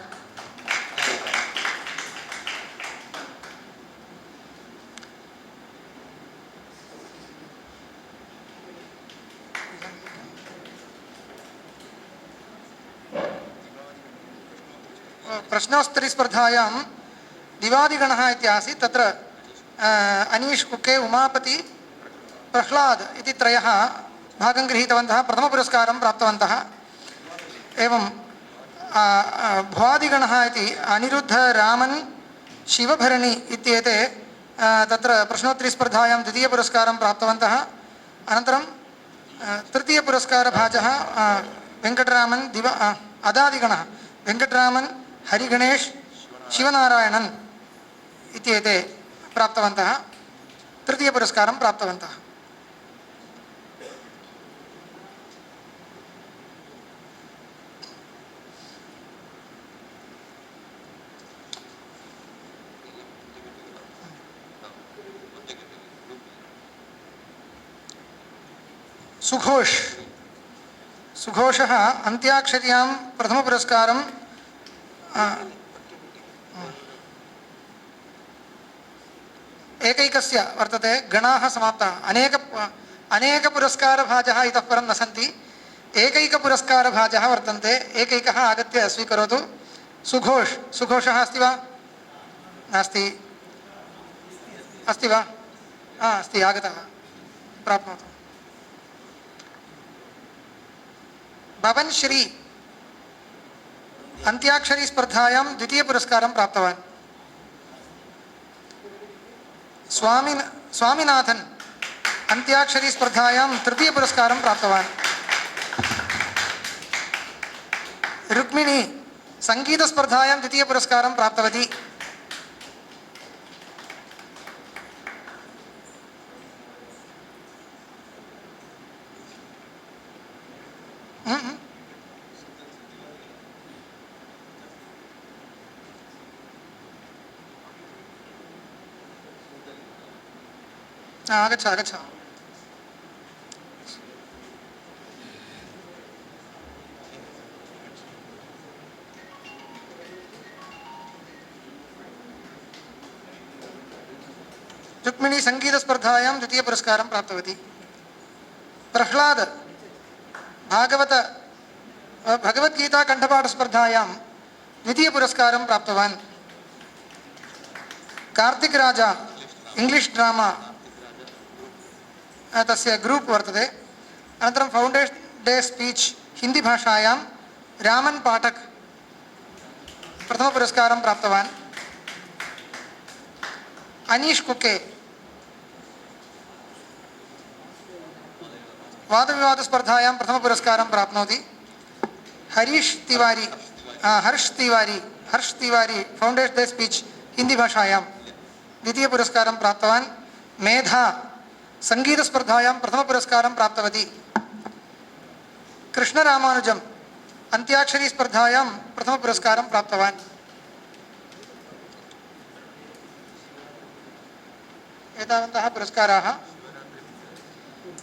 प्रश्नोत्तरीस्पर्धायां दिवादिगणः इति आसीत्। तत्र अनीश कुक्के, उमापति, प्रह्लाद इति त्रयः भागं गृहीतवन्तः, प्रथमपुरस्कारं प्राप्तवन्तः। एवं भुवादिगणः इति अनिरुद्ध, रामन्, शिवभरणि इत्येते तत्र प्रश्नोत्तरीस्पर्धायां द्वितीयपुरस्कारं प्राप्तवन्तः। अनन्तरं तृतीयपुरस्कारभाजः वेङ्कटरामन्, अदादिगणः वेङ्कटरामन्, हरिगणेश, शिवनारायणन् इत्येते प्राप्तवन्तः, तृतीयपुरस्कारं प्राप्तवन्तः। सुघोषः अन्त्याक्षर्यां प्रथमपुरस्कारं, एकैकस्य वर्तते। गणाः समाप्ताः। अनेकपुरस्कारभाजः इतः परं न सन्ति। एकैकपुरस्कारभाजः वर्तन्ते। एकैकः आगत्य स्वीकरोतु। सुघोषः अस्ति वा? नास्ति। अस्ति वा? अस्ति, आगतः, प्राप्नोतु। भवन श्री अन्त्याक्षरी स्पर्धायां द्वितीयपुरस्कारं प्राप्तवान्। स्वामीनाथन अन्त्याक्षरी स्पर्धायां तृतीयपुरस्कारं प्राप्तवान्। रुक्मिणी संगीतस्पर्धायां द्वितीयपुरस्कारं प्राप्तवती। आगच्छ आगच्छ रुक्मिणी संगीतस्पर्धायां द्वितीयपुरस्कारं प्राप्तवती। प्रह्लाद भगवद्गीता कण्ठपाठस्पर्धायां द्वितीयपुरस्कारं प्राप्तवान्। कार्तिक राजा इंग्लिश ड्रामा तस्य ग्रूप् वर्तते। अनन्तरं फौण्डेशन् डे स्पीच हिंदी भाषायां रामन् पाठक प्रथमपुरस्कारं प्राप्तवान्। अनीश कुके वादविवादस्पर्धायां प्रथमपुरस्कारं प्राप्नोति। हर्ष Tiwari foundation day speech Hindi भाषायां द्वितीयपुरस्कारं प्राप्तवान्। मेधा संगीतस्पर्धायां प्रथमपुरस्कारं प्राप्तवती। कृष्णरामानुजम् अन्त्याक्षरी स्पर्धायां प्रथमपुरस्कारं प्राप्तवान्। एतावन्तः पुरस्काराः।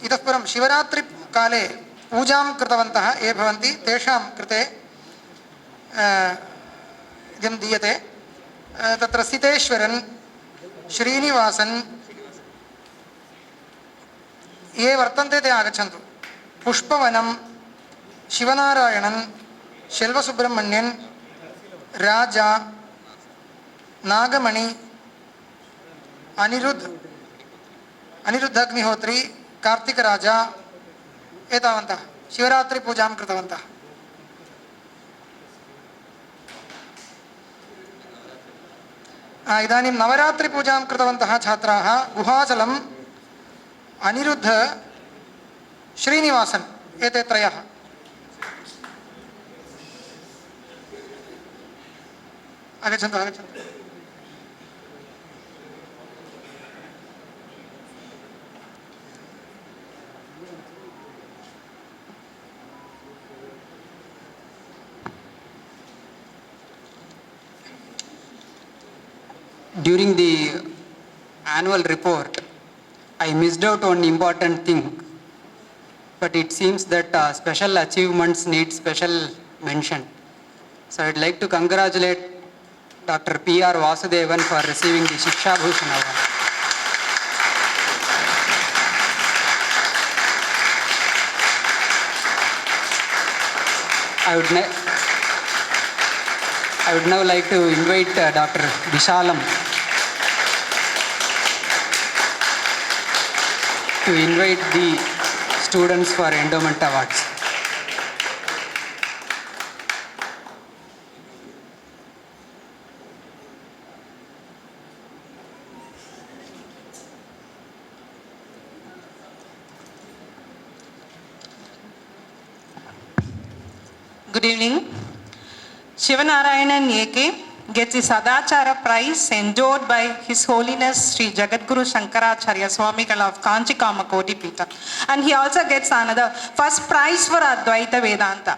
इतः परं शिवरात्रिकाले पूजां कृतवन्तः ये भवन्ति तेषां कृते इदं दीयते। तत्र सितेश्वरन्, श्रीनिवासन् ये वर्तन्ते ते आगच्छन्तु। पुष्पवनं, शिवनारायणन्, शेल्वसुब्रह्मण्यन्, राजा, नागमणि, अनिरुद्ध अग्निहोत्री, कार्तिक राजा एतावन्तः शिवरात्रि पूजां कृतवन्तः। इदानीं नवरात्रि पूजां कृतवन्तः छात्राः गुहाचलम्, अनिरुद्ध, श्रीनिवासन् एते त्रयः। आगच्छन्तु आगच्छन्तु। During the annual report, I missed out one important thing, but it seems that special achievements need special mention. So I'd like to congratulate Dr. P.R. Vasudevan for receiving the Shiksha Bhushan Award. I would now like to invite Dr. Vishalam to invite the students for endowment awards. Good evening. Shivanarayanan A.K. gets the Sadachara Prize endowed by His Holiness Sri Jagadguru Shankaracharya Swamigal of Kanchi Kamakoti Pita. And he also gets another first prize for Advaita Vedanta.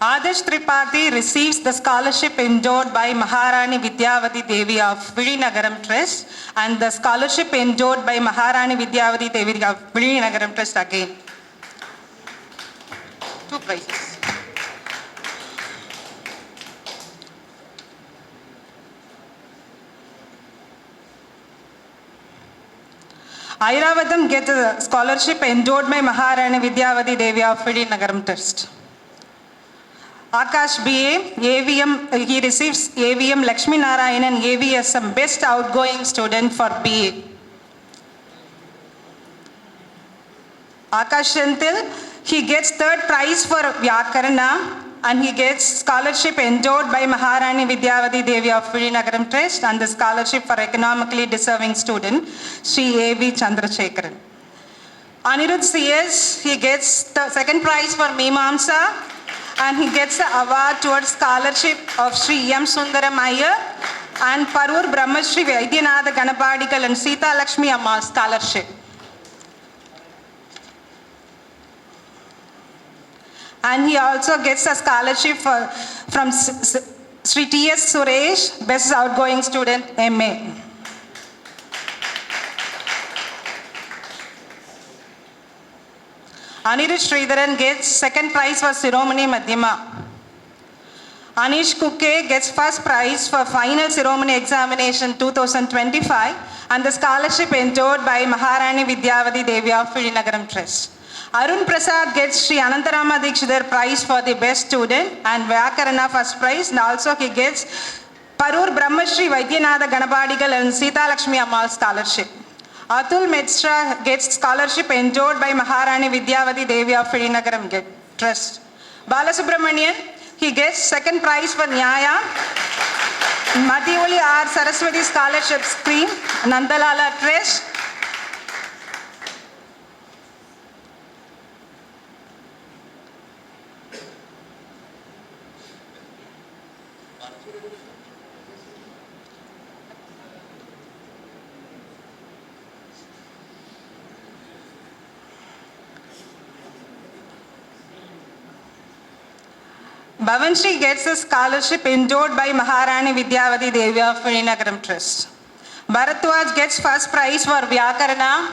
Adarsh Tripathi receives the scholarship endowed by Maharani Vidyavati Devi of Virinagaram Trust and the scholarship endowed by Maharani Vidyavati Devi of Virinagaram Trust again. 2 prizes. Airavadam gets a scholarship endowed by Maharani Vidyavati Devi of Virinagaram Trust. Akash B.A. AVM, he receives AVM Lakshmi Narayanan AVSM Best Outgoing Student for BA. Akash Shantil, he gets 3rd prize for Vyakarana and he gets scholarship endowed by Maharani Vidyavati Devi of Virinagaram Trust and the scholarship for economically deserving student, Sri A.V. Chandrasekharan. Anirudh C.S., he gets the 2nd prize for Mimamsa and he gets the award towards scholarship of Sri M. Sundaram Iyer and Parur Brahmashri Vaidyanatha Ganapadigal and Sita Lakshmi Amma Scholarship. And he also gets a scholarship from Sri T.S. Suresh, Best Outgoing Student, MA. Anirudh Sridharan gets second prize for Shiromani Madhyama. Anish Kukke gets first prize for final Shiromani examination 2025 and the scholarship enjoyed by Maharani Vidyavati Devi of Vizianagaram Trust. Arun Prasad gets Sri Anantarama Dikshidhar prize for the best student and Vyakarana first prize, and also he gets Parur Brahmashri Vaidyanatha Ganapadigal and Sita Lakshmi Amma scholarship. Atul Metsra gets scholarship enjoyed by Maharani Vidyavati Devi of Vizianagaram Trust. Balasubramanian, he gets second prize for Nyaya. Madhivali R. Saraswati Scholarship Scheme, Nandalala Trust. Bhavanshri gets a scholarship endowed by Maharani Vidyavati Devi of Vizianagaram Trust. Bharatwaj gets first prize for Vyakarana.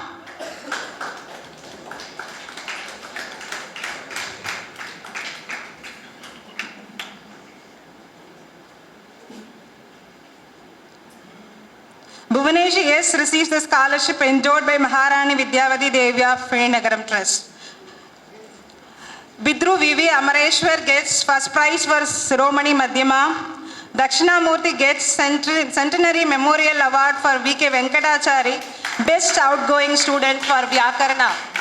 Bhuvanesh S receives the scholarship endowed by Maharani Vidyavati Devi of Vizianagaram Trust. Bidru V.V. Amareshwar gets first prize for Shiromani Madhyama. Dakshinamurthy gets Centenary Memorial Award for V.K. Venkatachari, Best Outgoing Student for Vyakarana.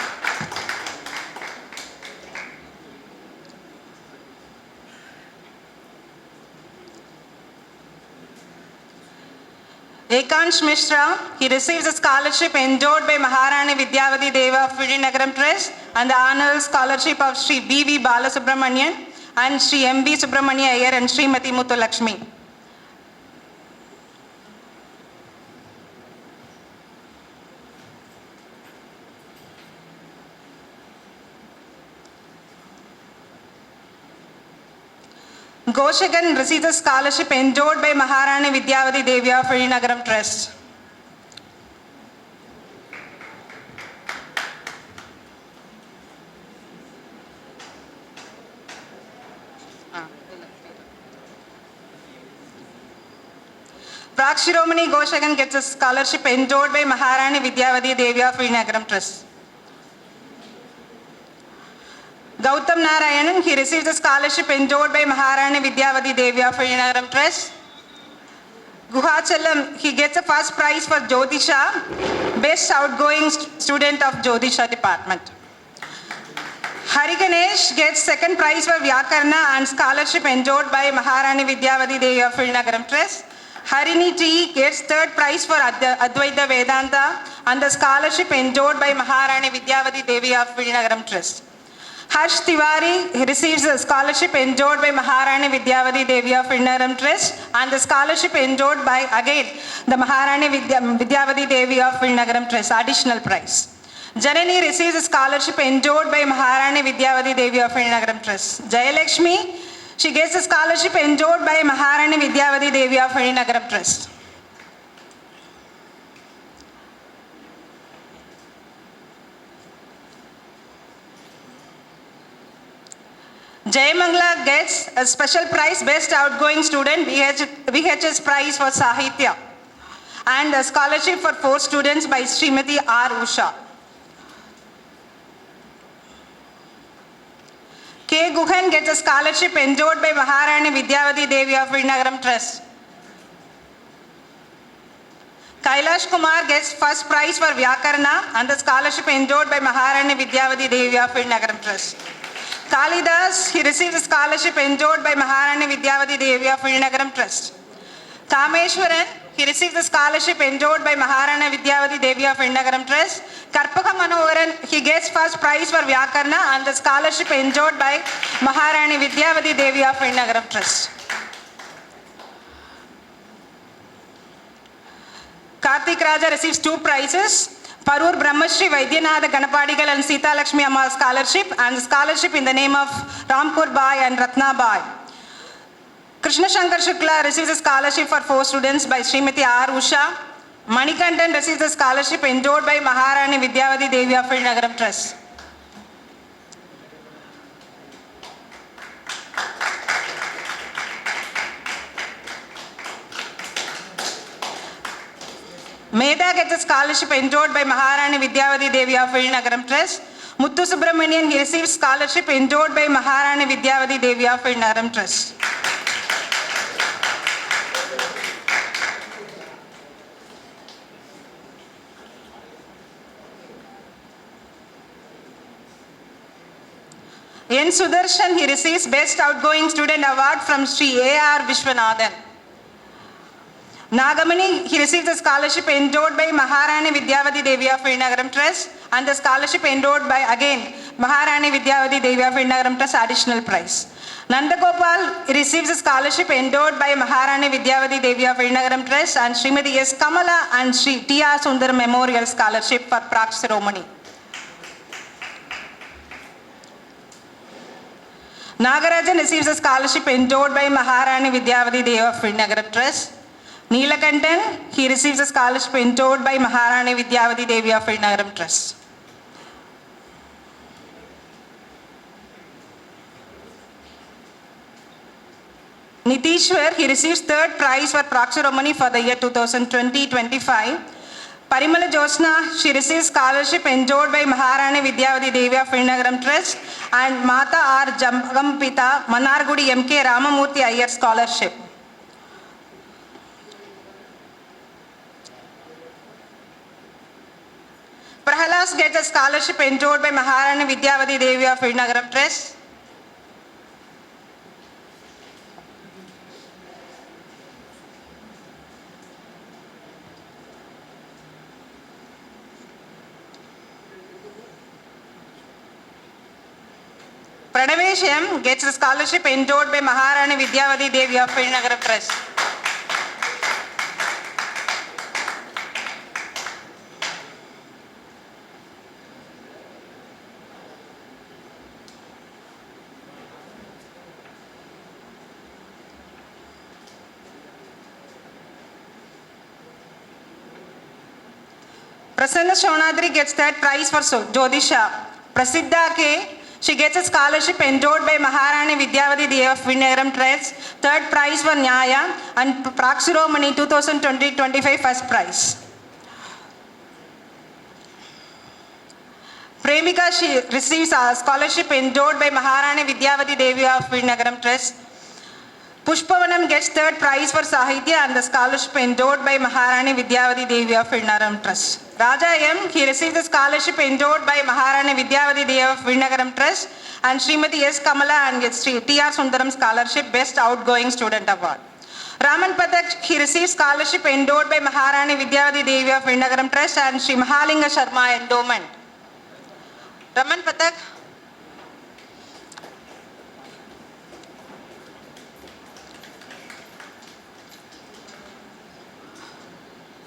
Ekansh Mishra, he receives a scholarship endowed by Maharani Vidyavati Devi of Vizianagaram Trust and the annual scholarship of Sri B.V. Balasubramanian and Sri M.B. Subramania Iyer and Srimati Muthu Lakshmi. Goshagan receives a scholarship endowed by Maharani Vidyavati Devi of Vizianagaram Trust. Prakshiromani Goshagan gets a scholarship endowed by Maharani Vidyavati Devi of Vizianagaram Trust. Gautam Narayanan, he receives a scholarship endowed by Maharani Vidyavati Devi of Vizianagaram Trust. Guhachalam, he gets a first prize for Jyotisha, Best Outgoing Student of Jyotisha Department. Hari Ganesh gets second prize for Vyakarana and scholarship endowed by Maharani Vidyavati Devi of Vizianagaram Trust. Harini T gets third prize for Advaita Vedanta and the scholarship endowed by Maharani Vidyavati Devi of Vizianagaram Trust. Harsh Tiwari receives a scholarship endowed by Maharani Vidyavati Devi of Vizianagaram Trust and the scholarship endowed by, again, the Maharani Vidyavati Devi of Vizianagaram Trust, additional prize. Janani receives a scholarship endowed by Maharani Vidyavati Devi of Vizianagaram Trust. Jayalakshmi, she gets a scholarship endowed by Maharani Vidyavati Devi of Vizianagaram Trust. Jayamangala gets a special prize, Best Outgoing Student, VHS prize for Sahitya, and a scholarship for 4 students by Srimati R. Usha. K. Guhan gets a scholarship endowed by Maharani Vidyavati Devi of Vizianagaram Trust. Kailash Kumar gets first prize for Vyakarana and the scholarship endowed by Maharani Vidyavati Devi of Vizianagaram Trust. Kalidas, he receives a scholarship endowed by Maharani Vidyavati Devi of Vizianagaram Trust. Kameshwaran, he receives a scholarship endowed by Maharani Vidyavati Devi of Vizianagaram Trust. Karpaka Manoharan, he gets first prize for Vyakarana and the scholarship endowed by Maharani Vidyavati Devi of Vizianagaram Trust. Karthik Raja receives 2 prizes. Parur Brahmashri Vaidyanatha Ganapadigal and Sita Lakshmi Amma scholarship, and scholarship in the name of Rampur Bai and Ratna Bai. Krishna Shankar Shukla receives a scholarship for 4 students by Srimati R. Usha. Manikandan receives a scholarship endowed by Maharani Vidyavati Devi of Nagaram Trust. Medha gets a scholarship endowed by Maharani Vidyavati Devi of Nagaram Trust. Muthu Subramanian, he receives scholarship endowed by Maharani Vidyavati Devi of Nagaram Trust. N. Sudarshan, he receives Best Outgoing Student Award from Sri A.R. Vishwanathan. Nagamani, he receives a scholarship endowed by Maharani Vidyavati Devi of Nagaram Trust, and the scholarship endowed by, again, Maharani Vidyavati Devi of Nagaram Trust, additional prize. Nandagopal receives a scholarship endowed by Maharani Vidyavati Devi of Nagaram Trust and Srimati S. Kamala and Sri T.R. Sundar Memorial Scholarship for Prague Ceremony. Nagarajan receives a scholarship endowed by Maharani Vidyavati Devi of Nagaram Trust. Neelakantan, he receives a scholarship endowed by Maharani Vidyavati Devi of Nagaram Trust. Nitishwar, he receives 3rd prize for Prague Ceremony for the year 2020-25. Parimala Josna, she receives scholarship endowed by Maharani Vidyavati Devi of Nagaram Trust, and Mata R. Jagampita Manargudi M.K. Ramamurthy Iyer Scholarship. Prahalas gets a scholarship endowed by Maharani Vidyavati Devi of Nagaram Trust. Pranavesh M gets a scholarship endowed by Maharani Vidyavati Devi of Nagaram Trust. Prasanna Shonadri gets 3rd prize for Jodisha. Prasiddha K, she gets a scholarship endowed by Maharani Vidyavati Devi of Nagaram Trust, 3rd prize for Nyaya, and Prague Ceremony 2020-25 1st prize. Premika, she receives a scholarship endowed by Maharani Vidyavati Devi of Nagaram Trust. Pushpavanam gets 3rd prize for Sahitya and the scholarship endowed by Maharani Vidyavati Devi of Nagaram Trust. Raja M, he receives a scholarship endowed by Maharani Vidyavati Devi of Nagaram Trust and Srimati S. Kamala and gets T.R. Sundaram Scholarship Best Outgoing Student Award. Raman Pathak, he receives scholarship endowed by Maharani Vidyavati Devi of Nagaram Trust and Sri Mahalinga Sharma Endowment. Raman Pathak.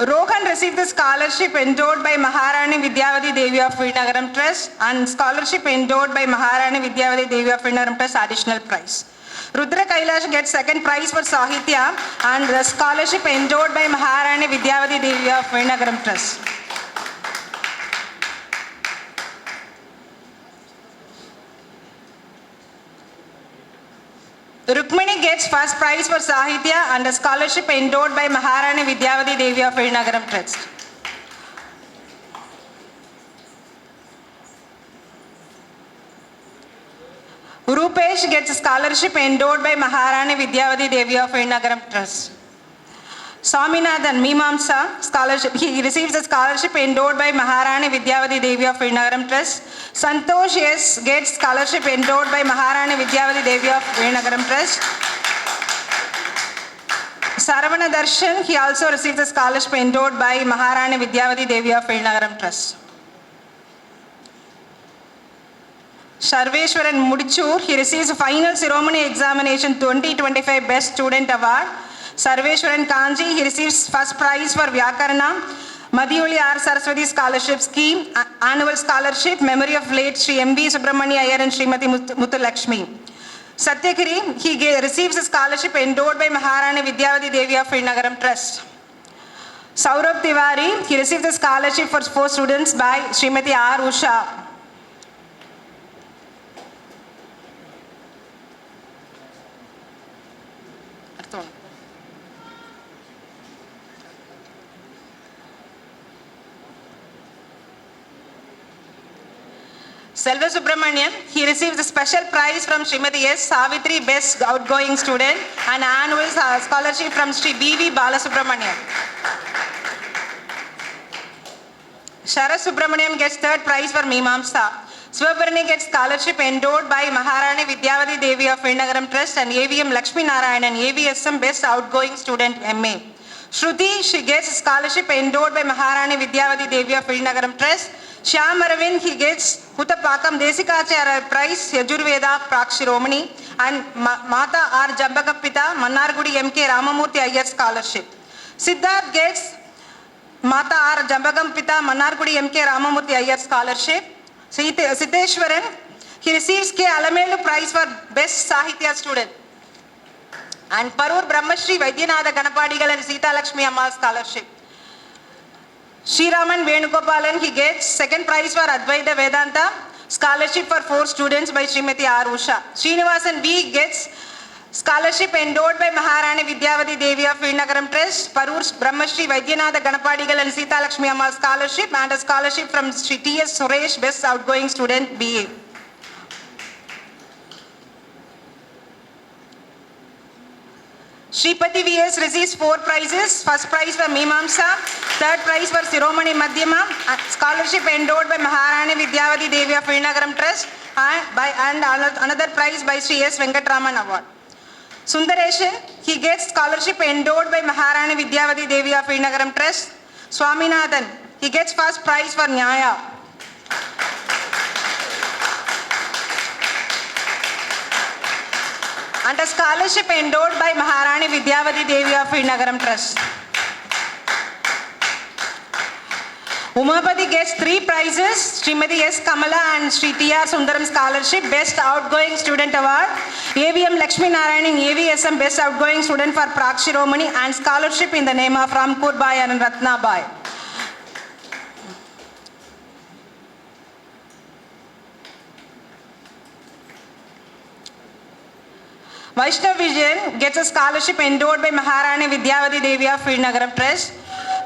Rohan received the scholarship endowed by Maharani Vidyavati Devi of Nagaram Trust and scholarship endowed by Maharani Vidyavati Devi of Nagaram Trust additional prize. Rudra Kailash gets 2nd prize for Sahitya and the scholarship endowed by Maharani Vidyavati Devi of Nagaram Trust. Rukmini gets 1st prize for Sahitya and a scholarship endowed by Maharani Vidyavati Devi of Nagaram Trust. Rupesh gets a scholarship endowed by Maharani Vidyavati Devi of Nagaram Trust. Swaminathan Mimamsa scholarship, he receives a scholarship endowed by Maharani Vidyavati Devi of Nagaram Trust. Santosh S gets scholarship endowed by Maharani Vidyavati Devi of Nagaram Trust. Saravana Darshan, he also receives a scholarship endowed by Maharani Vidyavati Devi of Nagaram Trust. Sharveshwaran Mudichur, he receives a final ceremony examination 2025 Best Student Award. Sarveshwaran Kanji, he receives first prize for Vyakarana. Madhyuli R. Saraswati Scholarship Scheme, Annual Scholarship, Memory of late Sri M.B. Subramani Iyer and Srimati Muthulakshmi. Satyakiri, he receives a scholarship endowed by Maharani Vidyavati Devi of Srinagaram Trust. Saurabh Tiwari, he received a scholarship for 4 students by Srimati R. Usha. Selva Subramanian, he receives a special prize from Srimati S. Savitri, Best Outgoing Student, and annual scholarship from Sri B.V. Balasubramanian. Sharat Subramaniam gets 3rd prize for Mimamsa. Swaparni gets scholarship endowed by Maharani Vidyavati Devi of Srinagaram Trust and AVM Lakshmi Narayanan, AVSM Best Outgoing Student, MA. Shruti, she gets scholarship endowed by Maharani Vidyavati Devi of Srinagaram Trust. Shyam Aravind, he gets Huttapakam Desikacharya Prize, Yajurveda Prakshiromani, and Mata R. Jambakapita, Mannargudi M.K. Ramamurthy Iyer Scholarship. Siddharth gets Mata R. Jambakampita, Mannargudi M.K. Ramamurthy Iyer Scholarship. Siddheshwaran, he receives K. Alamelu Prize for Best Sahitya Student. And Parur Brahmashri Vaidyanatha Ganapadigal and Sita Lakshmi Ammal Scholarship. Shiraman Venugopalan, he gets 2nd prize for Advaita Vedanta, scholarship for 4 students by Srimati R. Usha. Srinivasan B. gets scholarship endowed by Maharani Vidyavati Devi of Srinagaram Trust, Parur Brahmashri Vaidyanatha Ganapadigal and Sita Lakshmi Ammal Scholarship, and a scholarship from Sri T.S. Suresh, Best Outgoing Student, BA. Shripati V.S. receives 4 prizes. First prize for Mimamsa, 3rd prize for Siromani Madhyama, scholarship endowed by Maharani Vidyavati Devi of Srinagaram Trust, and another prize by Sri S. Venkatraman Award. Sundareshan, he gets scholarship endowed by Maharani Vidyavati Devi of Srinagaram Trust. Swaminathan, he gets first prize for Nyaya. And a scholarship endowed by Maharani Vidyavati Devi of Srinagaram Trust. Umapati gets 3 prizes, Srimati S. Kamala and Sri T.R. Sundaram Scholarship, Best Outgoing Student Award, AVM Lakshmi Narayanan, AVSM Best Outgoing Student for Prakshiromani, and scholarship in the name of Ramkur Bai and Ratna Bai. Vaishnav Vijayan gets a scholarship endowed by Maharani Vidyavati Devi of Srinagaram Trust.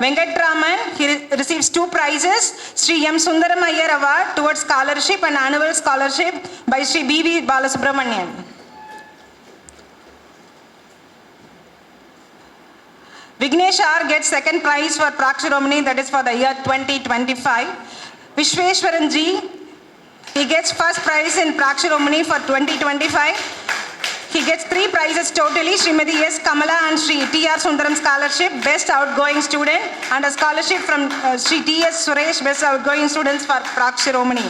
Venkatraman, he receives 2 prizes, Sri M. Sundaram Iyer Award towards scholarship and annual scholarship by Sri B.V. Balasubramanian. Vignesh R. gets 2nd prize for Prakshiromani, that is for the year 2025. Vishweshwaran G. he gets first prize in Prakshiromani for 2025. He gets 3 prizes totally, Srimati S. Kamala and Sri T.R. Sundaram Scholarship, Best Outgoing Student, and a scholarship from Sri T.S. Suresh, Best Outgoing Students for Prakshiromani.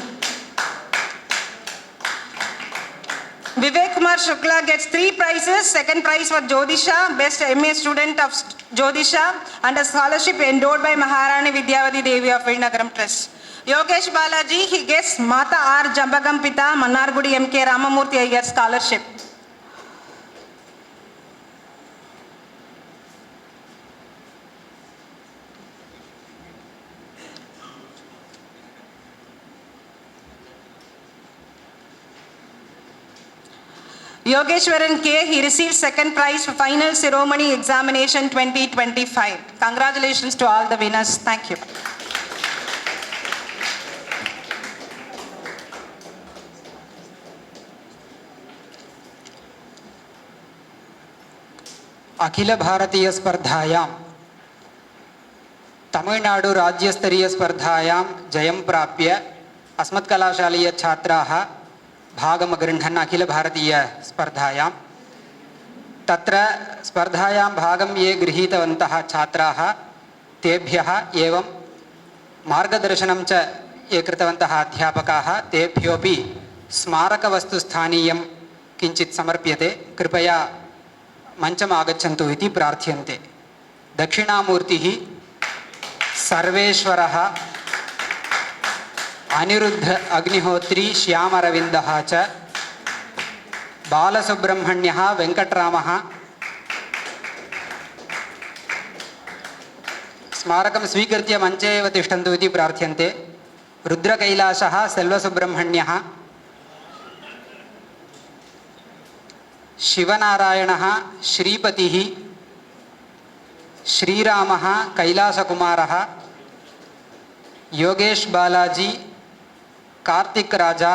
Vivek Kumar Shukla gets 3 prizes, 2nd prize for Jyotisha, Best MA Student of Jyotisha, and a scholarship endowed by Maharani Vidyavati Devi of Srinagaram Trust. Yogesh Balaji, he gets Mata R. Jambakampita, Mannargudi M.K. Ramamurthy Iyer Scholarship. Yogeshwaran K. he receives 2nd prize for Final Ceremony Examination 2025. Congratulations to all the winners. Thank you. Akhil Bharatiya स्पर्धायां तमिळ्नाडु राज्यस्तरीय स्पर्धायां जयं प्राप्य अस्मत्कलाशालीय छात्राः भागं गृह्णन् अखिल भारतीय स्पर्धायां तत्र स्पर्धायां भागं ये गृहीतवन्तः छात्राः तेभ्यः एवं मार्गदर्शनं च ये कृतवन्तः अध्यापकाः तेभ्योऽपि स्मारकवस्तुस्थानीयं किञ्चित् समर्प्यते कृपया मञ्चम् आगच्छन्तु इति प्रार्थ्यन्ते। दक्षिणामूर्तिः सर्वेश्वरः अनिरुद्ध अग्निहोत्री श्यामरविन्दः च बालसुब्रह्मण्यः वेङ्कटरामः स्मारकं स्वीकृत्य मञ्चे एव तिष्ठन्तु इति प्रार्थ्यन्ते। रुद्रकैलासः सेल्वसुब्रह्मण्यः शिवनारायणः श्रीपतिः श्रीरामः कैलासकुमारः योगेश बालाजी कार्तिक राजा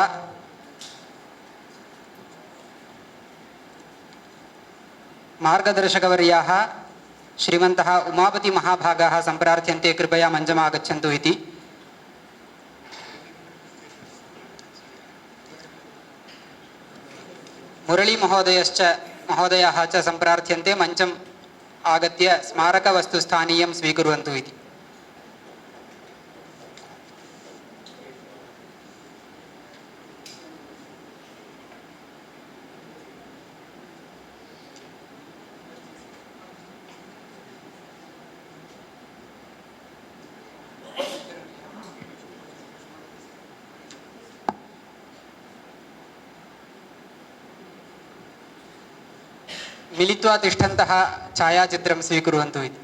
मार्गदर्शकवर्याः श्रीमन्तः उमापति महाभागाः सम्प्रार्थ्यन्ते कृपया मञ्चम् आगच्छन्तु इति। मुरली महोदयाः च सम्प्रार्थ्यन्ते मञ्चम् आगत्य स्मारकवस्तु स्थानीयं स्वीकुर्वन्तु इति। मिलित्वा तिष्ठन्तः छायाचित्रं स्वीकुर्वन्तु इति।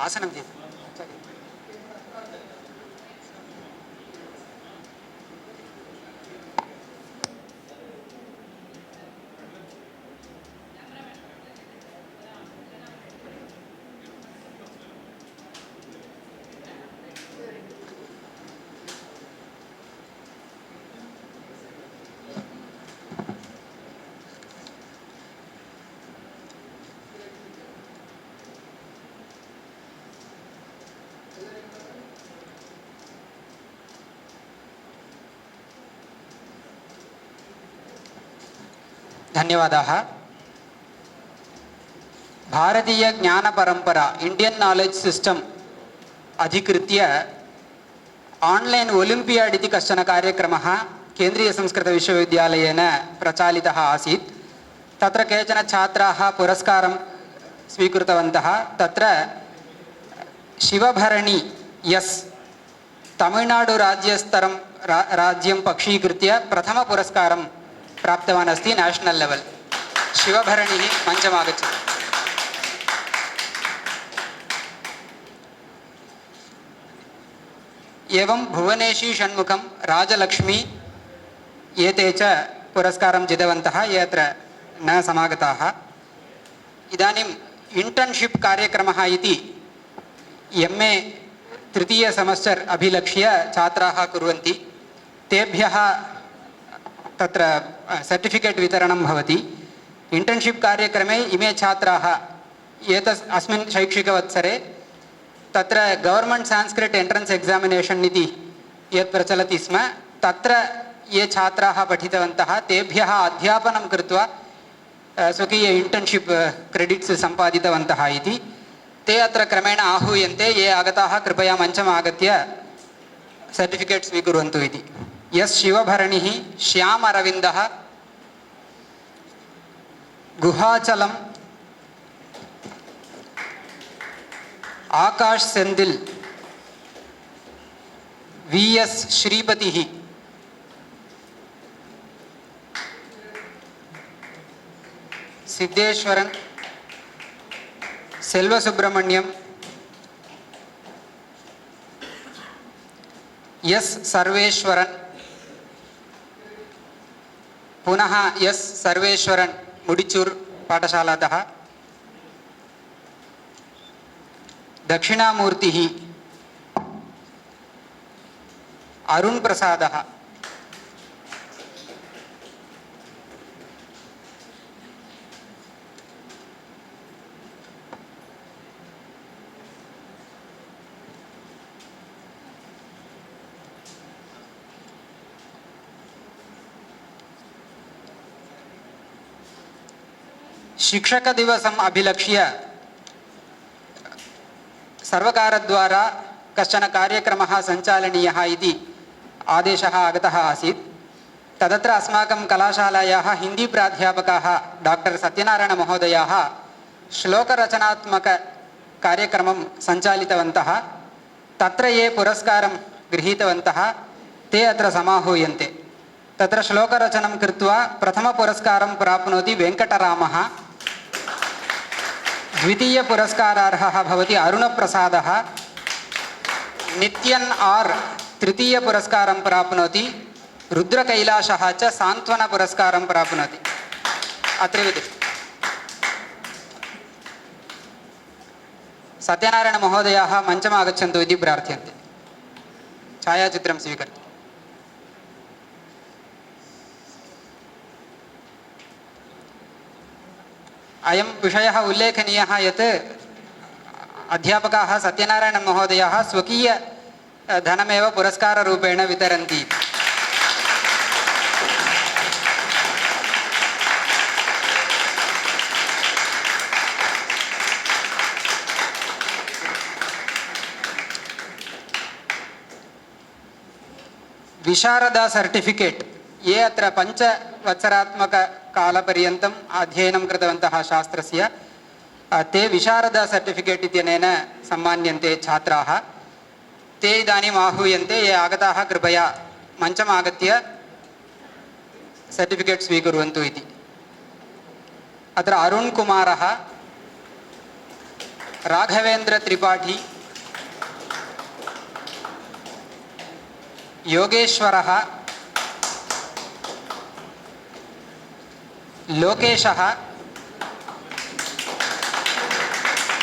आसनं दीयते। धन्यवादाः। भारतीय ज्ञानपरम्परा इंडियन नॉलेज सिस्टम अधिकृत्य ऑनलाइन ओलिम्पियाड इति कश्चन कार्यक्रमः केन्द्रीय संस्कृत विश्वविद्यालयेन प्रचालितः आसीत्। तत्र केचन छात्राः पुरस्कारं स्वीकृतवन्तः। तत्र शिवभरणी यस् तमिळ्नाडु राज्यस्तरं राज्यं पक्षीकृत्य प्रथम पुरस्कारं प्राप्तवान् अस्ति नेशनल लेवल। शिवभरणिः मञ्चम् आगच्छति। एवं भुवनेशी षण्मुखं राजलक्ष्मी एते च पुरस्कारं जितवन्तः ये अत्र न समागताः। इदानीम् इंटर्नशिप कार्यक्रमः इति MA तृतीय सेमेस्टर् अभिलक्ष्य छात्राः कुर्वन्ति। तेभ्यः तत्र सर्टिफिकेट् वितरणं भवति। इंटर्नशिप कार्यक्रमे इमे छात्राः अस्मिन् शैक्षिकवत्सरे तत्र गवर्नमेंट संस्कृत एंट्रेंस एग्जामिनेशन इति यत् प्रचलति स्म तत्र ये छात्राः पठितवन्तः तेभ्यः अध्यापनं कृत्वा स्वकीय इंटर्नशिप क्रेडिट्स् सम्पादितवन्तः इति। ते अत्र क्रमेण आहूयन्ते। ये आगताः कृपया मञ्चम् आगत्य सर्टिफिकेट् स्वीकुर्वन्तु इति। यस् शिवभरणिः श्याम अरविन्दः गुहाचलं आकाश सेंदिल VS श्रीपतिः सिद्धेश्वरन सेल्वसुब्रह्मण्यम यस सर्वेश्वरन पुनः यस सर्वेश्वरन मुडिचूर पाठशालातः दक्षिणामूर्तिः अरुण प्रसादः शिक्षकदिवसम् अभिलक्ष्य सर्वकारद्वारा कश्चन कार्यक्रमः सञ्चालनीयः इति आदेशः आगतः आसीत्। तदत्र अस्माकं कलाशालायाः हिन्दीप्राध्यापकाः डाक्टर् सत्यनारायणमहोदयाः श्लोकरचनात्मककार्यक्रमं सञ्चालितवन्तः। तत्र ये पुरस्कारं गृहीतवन्तः ते अत्र समाहूयन्ते। तत्र श्लोकरचनं कृत्वा प्रथमपुरस्कारं प्राप्नोति वेङ्कटरामः, द्वितीयपुरस्कारार्हः भवति अरुणप्रसादः, नित्यन् आर् तृतीयपुरस्कारं प्राप्नोति, रुद्रकैलाशः च सान्त्वनपुरस्कारं प्राप्नोति। अत्रैव सत्यनारायणमहोदयाः मञ्चम् आगच्छन्तु इति प्रार्थ्यन्ते। छायाचित्रं स्वीकर्तु। अयं विषयः उल्लेखनीयः यत् अध्यापकाः सत्यनारायणमहोदयाः स्वकीय धनमेव पुरस्काररूपेण वितरन्ति। विशारदा सर्टिफिकेट् ये अत्र 5 वत्सरात्मककालपर्यन्तम् अध्ययनं कृतवन्तः शास्त्रस्य ते विशारदा सर्टिफिकेट् इत्यनेन सम्मान्यन्ते छात्राः। ते इदानीम् आहूयन्ते। ये आगताः कृपया मञ्चम् आगत्य सर्टिफिकेट् स्वीकुर्वन्तु इति। अत्र अरुण् कुमारः, राघवेन्द्रत्रिपाठी, योगेश्वरः, लोकेशः,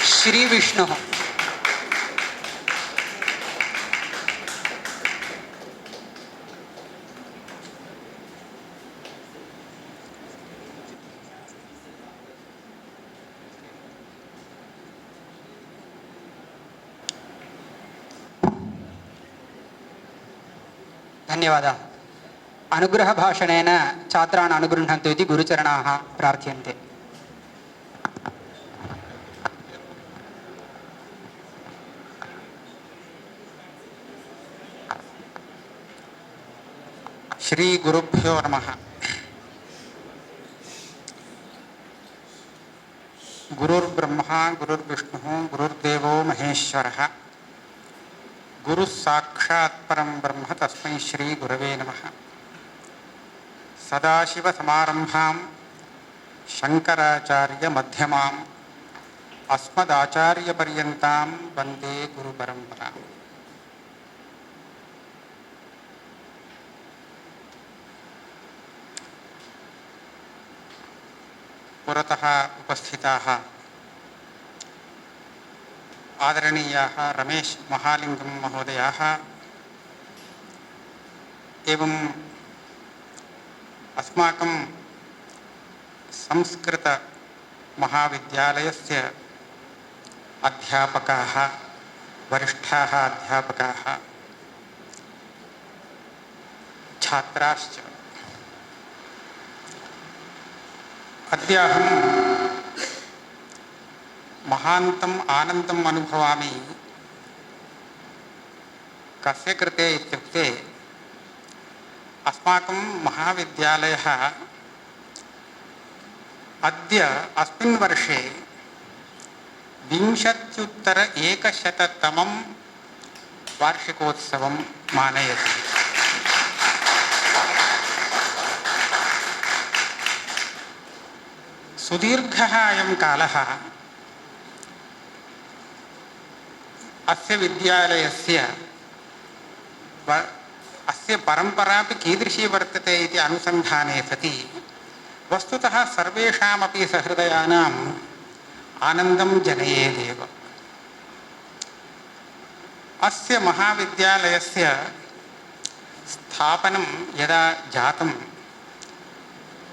श्रीविष्णुः। धन्यवादाः। अनुग्रहभाषणेन छात्रान् अनुगृह्णन्तु इति गुरुचरणाः प्रार्थ्यन्ते। श्री गुरुभ्यो नमः। गुरुर्ब्रह्मा गुरुर्विष्णुः गुरुर्देवो महेश्वरः गुरुः साक्षात् परं ब्रह्म तस्मै श्री गुरवे नमः। सदाशिवसमारम्भां शङ्कराचार्यमध्यमाम् अस्मदाचार्यपर्यन्तां वन्दे गुरुपरम्पराम्। पुरतः उपस्थिताः आदरणीयाः रमेश महालिंगम महोदयाः एवं अस्माकं संस्कृत महाविद्यालयस्य अध्यापकाः, वरिष्ठाः अध्यापकाः, छात्राश्च, अद्य अहं महान्तम् आनन्दम् अनुभवामि। कस्य कृते इत्युक्ते अस्माकं महाविद्यालयः अद्य अस्मिन् वर्षे 20-100तमं वार्षिकोत्सवं मानयति। सुदीर्घः अयं कालः अस्य विद्यालयस्य अस्य परम्परापि कीदृशी वर्तते इति अनुसन्धाने सति वस्तुतः सर्वेषामपि सहृदयानाम् आनन्दं जनयेदेव। अस्य महाविद्यालयस्य स्थापनं यदा जातं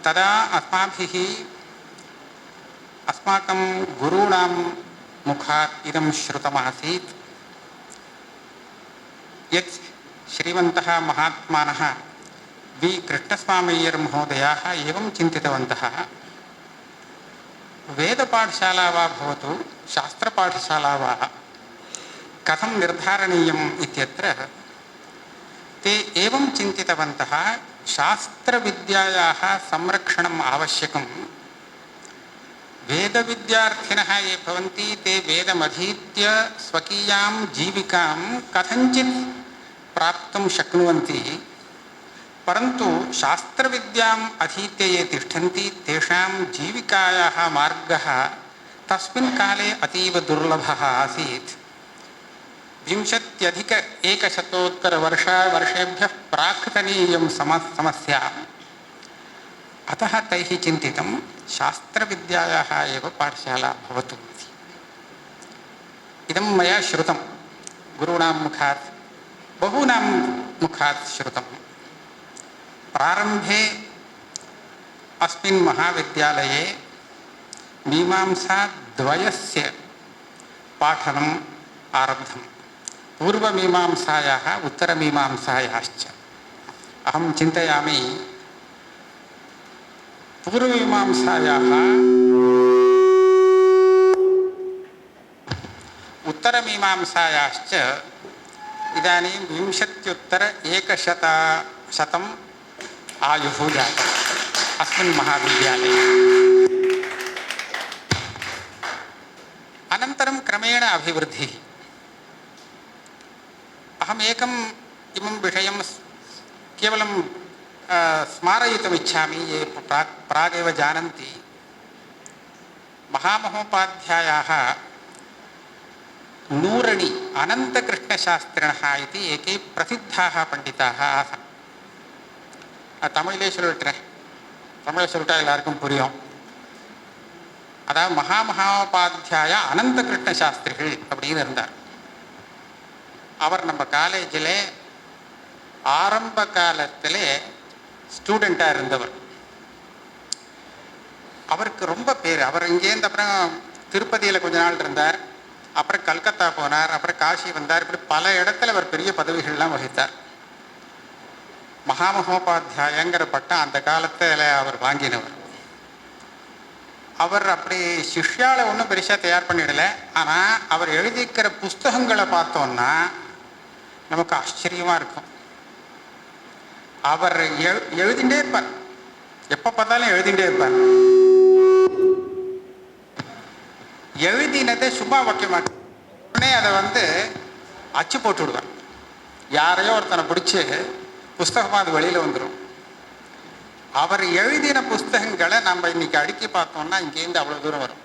तदा अस्माभिः अस्माकं गुरूणां मुखात् इदं श्रुतमासीत् यत् श्रीमन्तः महात्मानः वी कृष्णस्वामय्यर महोदयाः एवं चिन्तितवन्तः वेदपाठशाला वा भवतु शास्त्रपाठशाला वा कथं निर्धारणीयम् इत्यत्र ते एवं चिन्तितवन्तः शास्त्रविद्यायाः संरक्षणम् आवश्यकं वेदविद्यार्थिनः ये भवन्ति ते वेदमधीत्य स्वकीयां जीविकां कथञ्चित् प्राप्तुं शक्नुवन्ति परन्तु शास्त्रविद्याम् अधीत्य ये तिष्ठन्ति तेषां जीविकायाः मार्गः तस्मिन् काले अतीव दुर्लभः आसीत् 20,100 प्राक्तनीयं समस्या अतः तैः चिन्तितं शास्त्रविद्यायाः एव पाठशाला भवतु इति इदं मया श्रुतं गुरूणां मुखात् बहूनां मुखात् श्रुतं प्रारम्भे अस्मिन् महाविद्यालये मीमांसाद्वयस्य पाठनम् आरब्धं पूर्वमीमांसायाः उत्तरमीमांसायाश्च अहं चिन्तयामि पूर्वमीमांसायाः उत्तरमीमांसायाश्च इदानीं 20,100 आयुः जातम् अस्मिन् महाविद्यालये अनन्तरं क्रमेण अभिवृद्धिः अहम् एकम् इमं विषयं केवलं स्मारयितुमिच्छामि ये प्रागेव जानन्ति महामहोपाध्यायाः नूरणि अनन्तकृष्णशास्त्रिणः इति एके प्रसिद्धाः पण्डिताः आसन् தமிழிலே சொல்லிட்டுறேன் தமிழில் சொல்லிட்டா எல்லாருக்கும் புரியும் அதாவது மகாமகோபாத்தியாய அனந்த கிருஷ்ண சாஸ்திரிகள் அப்படின்னு இருந்தார் அவர் நம்ம காலேஜில் ஆரம்ப காலத்தில் ஸ்டூடெண்ட்டாக இருந்தவர் அவருக்கு ரொம்ப பேர் அவர் இங்கேருந்து அப்புறம் திருப்பதியில் கொஞ்ச நாள் இருந்தார் அப்புறம் கல்கத்தா போனார் அப்புறம் காசி வந்தார் இப்படி பல இடத்துல அவர் பெரிய பதவிகள்லாம் வகித்தார் மகாமகோபாத்தியாயங்கிற பட்டம் அந்த காலத்தில் அவர் வாங்கினவர் அவர் அப்படி சிஷ்யாவை ஒன்றும் பெருசாக தயார் பண்ணிடலை ஆனால் அவர் எழுதிக்கிற புஸ்தகங்களை பார்த்தோன்னா நமக்கு ஆச்சரியமாக இருக்கும் அவர் எழுதிகிட்டே இருப்பார் எப்போ பார்த்தாலும் எழுதிகிட்டே இருப்பார் எழுதினதை சும்மா வைக்க மாட்டேன் உடனே அதை அச்சு போட்டு விடுவார் யாரையோ ஒருத்தனை பிடிச்சி புஸ்தகமாக அது வெளியில் வந்துடும் அவர் எழுதின புஸ்தகங்களை நம்ம இன்னைக்கு அடுக்கி பார்த்தோம்னா இங்கேருந்து அவ்வளோ தூரம் வரும்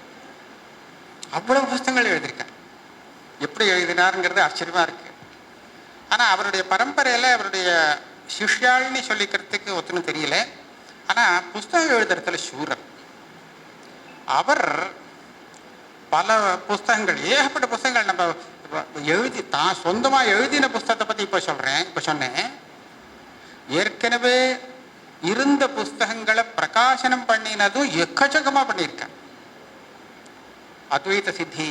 அவ்வளோ புஸ்தகங்கள் எழுதியிருக்கார் எப்படி எழுதினாருங்கிறது ஆச்சரியமாக இருக்குது ஆனால் அவருடைய பரம்பரையில் அவருடைய சிஷ்யாள்னு சொல்லிக்கிறதுக்கு ஒத்துன்னு தெரியல ஆனால் புஸ்தகம் எழுதுறதுல சூரர் அவர் பல புஸ்தகங்கள் ஏகப்பட்ட புஸ்தகங்கள் நம்ம எழுதி தான் சொந்தமாக எழுதின புஸ்தகத்தை பற்றி இப்போ சொன்னேன் ஏற்கனவே இருந்த புஸ்தகங்களை பிரகாசனம் பண்ணினதும் எக்கச்சக்கமாக பண்ணியிருக்கார் அத்வைத சித்தி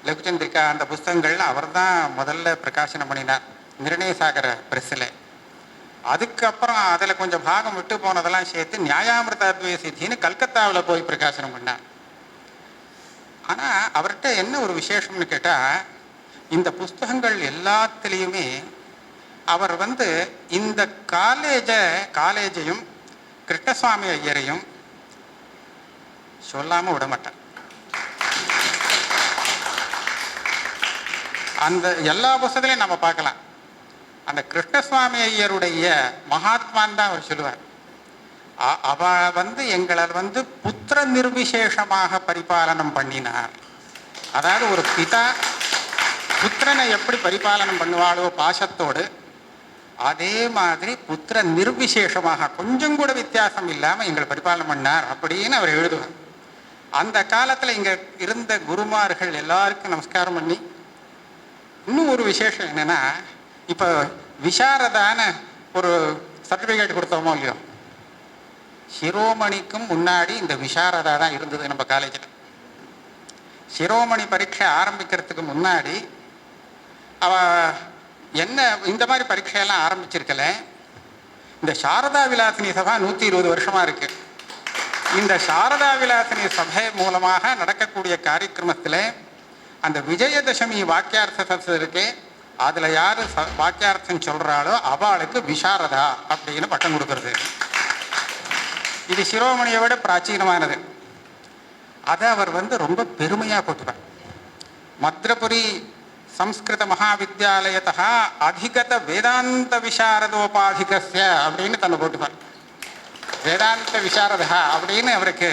லகுச்சந்திரிகா அந்த புஸ்தகங்கள் அவர் தான் முதல்ல பிரகாசனம் பண்ணினார் நிர்ணயசாகர பிரஸ்ஸில் அதுக்கப்புறம் அதில் கொஞ்சம் பாகம் விட்டு போனதெல்லாம் சேர்த்து நியாயாமிர்த அத்வைத சித்தின்னு கல்கத்தாவில் போய் பிரகாசனம் பண்ணார் ஆனால் அவர்கிட்ட என்ன ஒரு விசேஷம்னு கேட்டால் இந்த புஸ்தகங்கள் எல்லாத்துலேயுமே அவர் இந்த காலேஜையும் கிருஷ்ணசுவாமி ஐயரையும் சொல்லாமல் விட மாட்டார் அந்த எல்லா புஸ்தகத்திலையும் நம்ம பார்க்கலாம் அந்த கிருஷ்ணசுவாமி ஐயருடைய மகாத்மான் தான் அவர் சொல்லுவார் அவ எங்களை புத்திர நிர்விசேஷமாக பரிபாலனம் பண்ணினார் அதாவது ஒரு பிதா புத்திரனை எப்படி பரிபாலனம் பண்ணுவாளோ பாசத்தோடு அதே மாதிரி புத்திர நிர்விசேஷமாக கொஞ்சம் கூட வித்தியாசம் இல்லாமல் எங்களை பரிபாலனம் பண்ணார் அப்படின்னு அவர் எழுதுவார் அந்த காலத்தில் இங்கே இருந்த குருமார்கள் எல்லாருக்கும் நமஸ்காரம் பண்ணி இன்னும் ஒரு விசேஷம் என்னென்னா இப்போ விசாரதான ஒரு சர்டிஃபிகேட் கொடுத்தோமோ இல்லையோ சிரோமணிக்கும் முன்னாடி இந்த விசாரதா தான் இருந்தது நம்ம காலேஜில் சிரோமணி பரீட்சை ஆரம்பிக்கிறதுக்கு முன்னாடி என்ன இந்த மாதிரி பரீட்சையெல்லாம் ஆரம்பிச்சிருக்கல இந்த சாரதா விலாசினி சபா 120 வருஷமாக இருக்குது இந்த சாரதா விலாசினி சபை மூலமாக நடக்கக்கூடிய காரியக்கிரமத்தில் அந்த விஜயதசமி வாக்கியார்த்த சதஸ் இருக்கே, அதில் யார் வாக்கியார்த்தம் சொல்கிறாளோ அவளுக்கு விசாரதா அப்படின்னு பட்டம் கொடுக்கறது. இது சிரோமணியை விட பிராச்சீனமானது. அதை அவர் ரொம்ப பெருமையாக போட்டுப்பார். மத்ரபுரி சம்ஸ்கிருத மகாவித்யாலயத்தா அதிகத வேதாந்த விசாரதோபாதிகஸ்ய அப்படின்னு தன்னை போட்டுப்பார். வேதாந்த விசாரதா அப்படின்னு அவருக்கு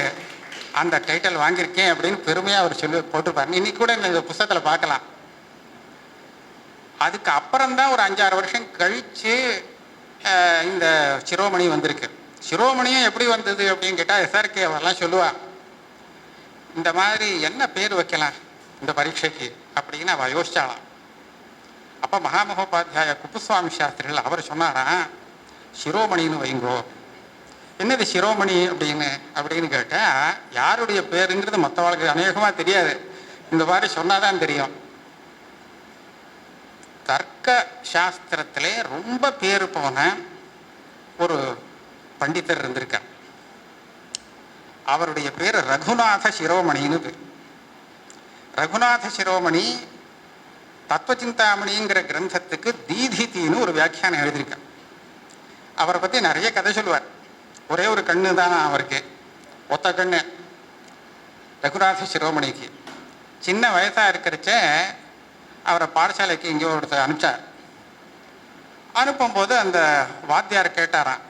அந்த டைட்டில் வாங்கியிருக்கேன் அப்படின்னு பெருமையாக அவர் சொல்லி போட்டிருப்பார். இன்னைக்கு கூட இந்த புத்தகத்தில் பார்க்கலாம். அதுக்கு அப்புறம்தான் ஒரு 5-6 வருஷம் கழித்து இந்த சிரோமணி வந்திருக்கு. சிரோமணியும் எப்படி வந்தது அப்படின்னு கேட்டால் எஸ்ஆர்கே அவரெல்லாம் சொல்லுவாள், இந்த மாதிரி என்ன பேர் வைக்கலாம் இந்த பரீட்சைக்கு அப்படின்னு அவள் யோசிச்சாலாம். அப்போ மகாமகோபாத்தியாய குப்புசுவாமி சாஸ்திரிகள் அவர் சொன்னாராம், சிரோமணின்னு வைங்கோ. என்னது சிரோமணி அப்படின்னு கேட்டால் யாருடைய பேருங்கிறது மற்றவர்களுக்கு அநேகமாக தெரியாது. இந்த மாதிரி சொன்னாதான் தெரியும். தர்க்க சாஸ்திரத்திலே ரொம்ப பேர் போன ஒரு பண்டிதர் இருந்திருக்கார். அவருடைய பேர் ரகுநாத சிரோமணின்னு பேர். ரகுநாத சிரோமணி தத்துவச்சிந்தாமணிங்கிற கிரந்தத்துக்கு தீதித்தின்னு ஒரு வியாக்கியானம் எழுதியிருக்கார். அவரை பற்றி நிறைய கதை சொல்லுவார். ஒரே ஒரு கண்ணு தான் அவருக்கு, ஒத்த கண்ணு ரகுநாத சிரோமணிக்கு. சின்ன வயசாக இருக்கிறச்ச அவரை பாடசாலைக்கு இங்கே ஒருத்தர் அனுப்பிச்சார். அனுப்பும்போது அந்த வாத்தியார் கேட்டாராம்,